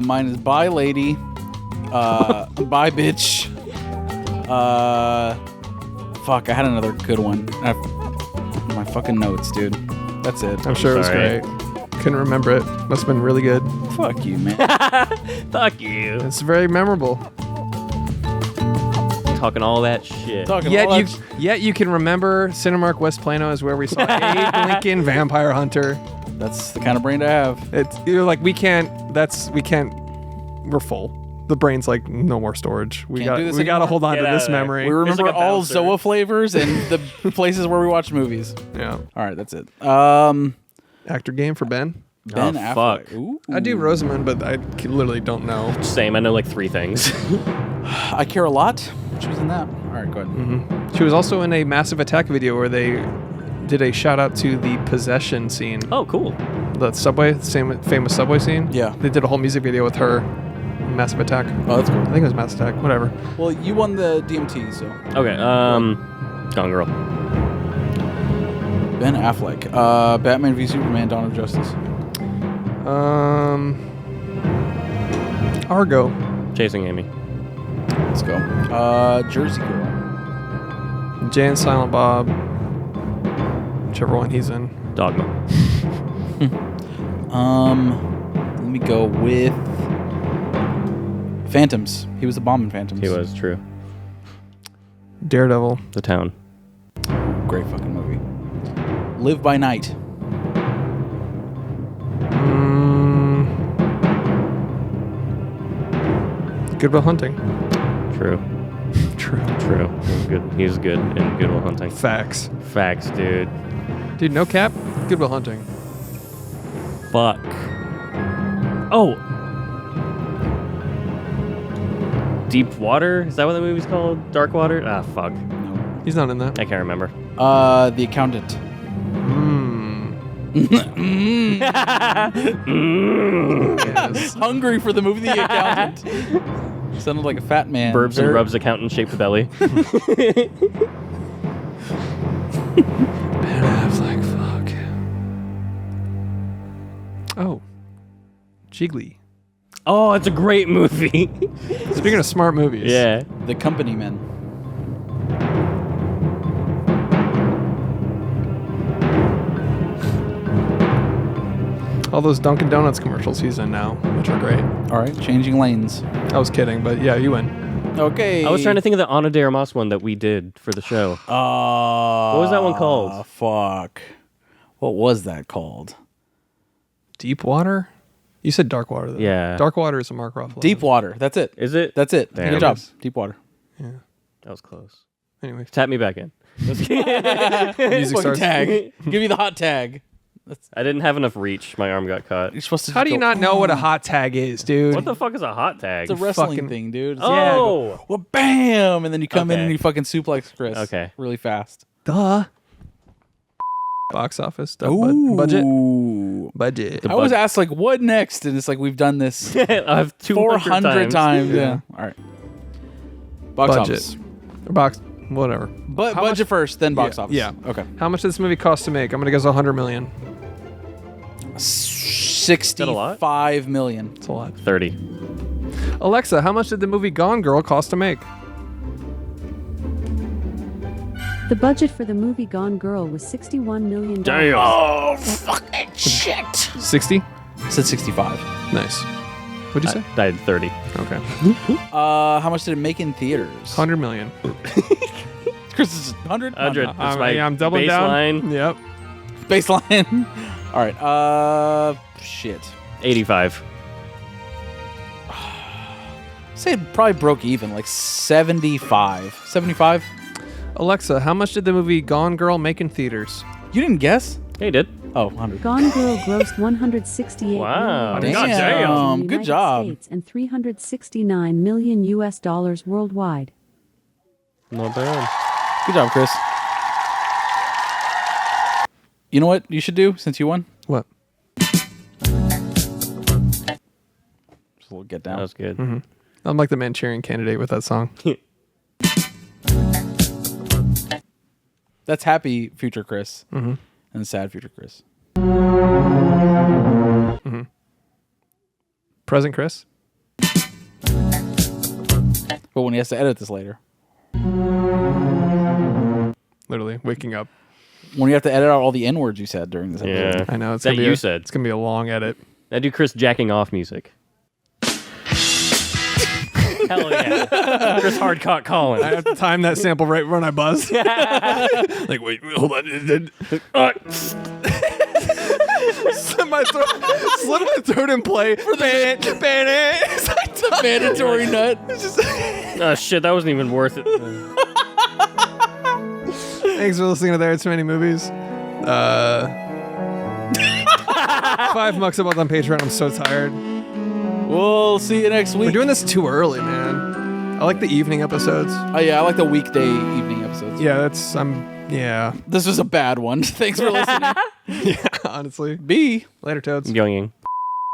Mine is Bye Lady. Bye Bitch. Fuck, I had another good one. My fucking notes, dude. That's it. I'm sure it was great. Couldn't remember it. Must have been really good. Fuck you, man. Fuck you. It's very memorable. Talking all that shit. Yet you can remember Cinemark West Plano is where we saw Abe Lincoln Vampire Hunter. That's the kind of brain to have. You're like, we're full. The brain's like, no more storage. We got to hold on to this memory. We remember all Zoa flavors and the places where we watch movies. Yeah. All right, that's it. Actor game for Ben. Ben Affleck. Fuck. Ooh. I do Rosamund, but I literally don't know. Same. I know like 3 things. I Care a Lot. She was in that. All right, go ahead. Mm-hmm. She was also in a Massive Attack video where they did a shout out to the possession scene. Oh, cool. The subway, the same famous subway scene. Yeah. They did a whole music video with her. Massive Attack. Oh, that's cool. I think it was Massive Attack. Whatever. Well, you won the DMT, so. Okay. Gone Girl. Ben Affleck. Batman v Superman: Dawn of Justice. Argo. Chasing Amy. Let's go. Jersey Girl. Jay and Silent Bob. Whichever one he's in. Dogma. Let me go with Phantoms. He was the bomb in Phantoms. He was, true. Daredevil. The Town. Great fucking movie. Live by Night. Good Will Hunting. True. True. He's good in Good Will Hunting. Facts, dude. Dude, no cap. Good Will Hunting. Fuck. Oh. Deep Water? Is that what the movie's called? Dark Water? Ah, fuck. No. He's not in that. I can't remember. The Accountant. Yes. Hungry for the movie The Accountant. Sounded like a fat man. Burbs and Rubs accountant-shaped belly. Ben Affleck, fuck. Oh. Jiggly. Oh, it's a great movie. Speaking of smart movies. Yeah. The Company Men. All those Dunkin' Donuts commercials he's in now, which are great. All right, Changing Lanes. I was kidding, but yeah, you win. Okay. I was trying to think of the Ana de Armas one that we did for the show. What was that one called? Fuck. What was that called? Deep Water? You said Dark Water, though. Yeah. Dark Water is a Mark Ruffalo. Deep Water. That's it. Is it? That's it. Damn. Good job. Deep Water. Yeah. That was close. Anyway. Tap me back in. Music starts. Tag. Give me the hot tag. I didn't have enough reach. My arm got caught. You're supposed to How do you not know what a hot tag is, dude? What the fuck is a hot tag? It's a wrestling thing, dude. It's Oh. well, bam! And then you come in Okay. and you fucking suplex Chris. Okay. Really fast. Duh. Box office. Budget. I always ask, like, what next? And it's like, we've done this I've 400 times. Yeah. All right. Box Budget. office. Or box, whatever. But budget first, then box office. Yeah. Okay. How much did this movie cost to make? I'm going to guess $100 million. 65 million. That's a lot. 30. Alexa, how much did the movie Gone Girl cost to make? The budget for the movie Gone Girl was $61 million. Damn. Oh, fucking shit. 60? I said 65. Nice. What'd you say? I had 30. Okay. How much did it make in theaters? $100 million. Chris is 100? 100. That's my I'm doubling baseline. down. Yep. Baseline. All right. Shit. 85. Say it probably broke even, like 75. 75? Alexa, how much did the movie Gone Girl make in theaters? You didn't guess? Yeah, you did. Oh, 100. Gone Girl grossed $168 Wow. million Damn. in the Good United job. States and $369 million US worldwide. Not bad. Good job, Chris. You know what you should do since you won? What? Just a little get down. That was good. Mm-hmm. I'm like the Manchurian Candidate with that song. That's happy future Chris. Mm-hmm. And sad future Chris. Mm-hmm. Present Chris? But when he has to edit this later. Literally waking up. When you have to edit out all the N words you said during this episode. Yeah. I know. It's that gonna be you a, said. It's going to be a long edit. I do Chris jacking off music. Hell yeah. Chris Hardcock Collins. I have to time that sample right when I buzz. Like, wait, hold on. Slip my throat and play. It's like the mandatory nut. Oh, shit. That wasn't even worth it. Thanks for listening to There Are Too Many Movies. $5 a month on Patreon. I'm so tired. We'll see you next week. We're doing this too early, man. I like the evening episodes. Oh yeah, I like the weekday evening episodes. Yeah, yeah. This was a bad one. Thanks for listening. Yeah, honestly. B. Later, Toads. Younging.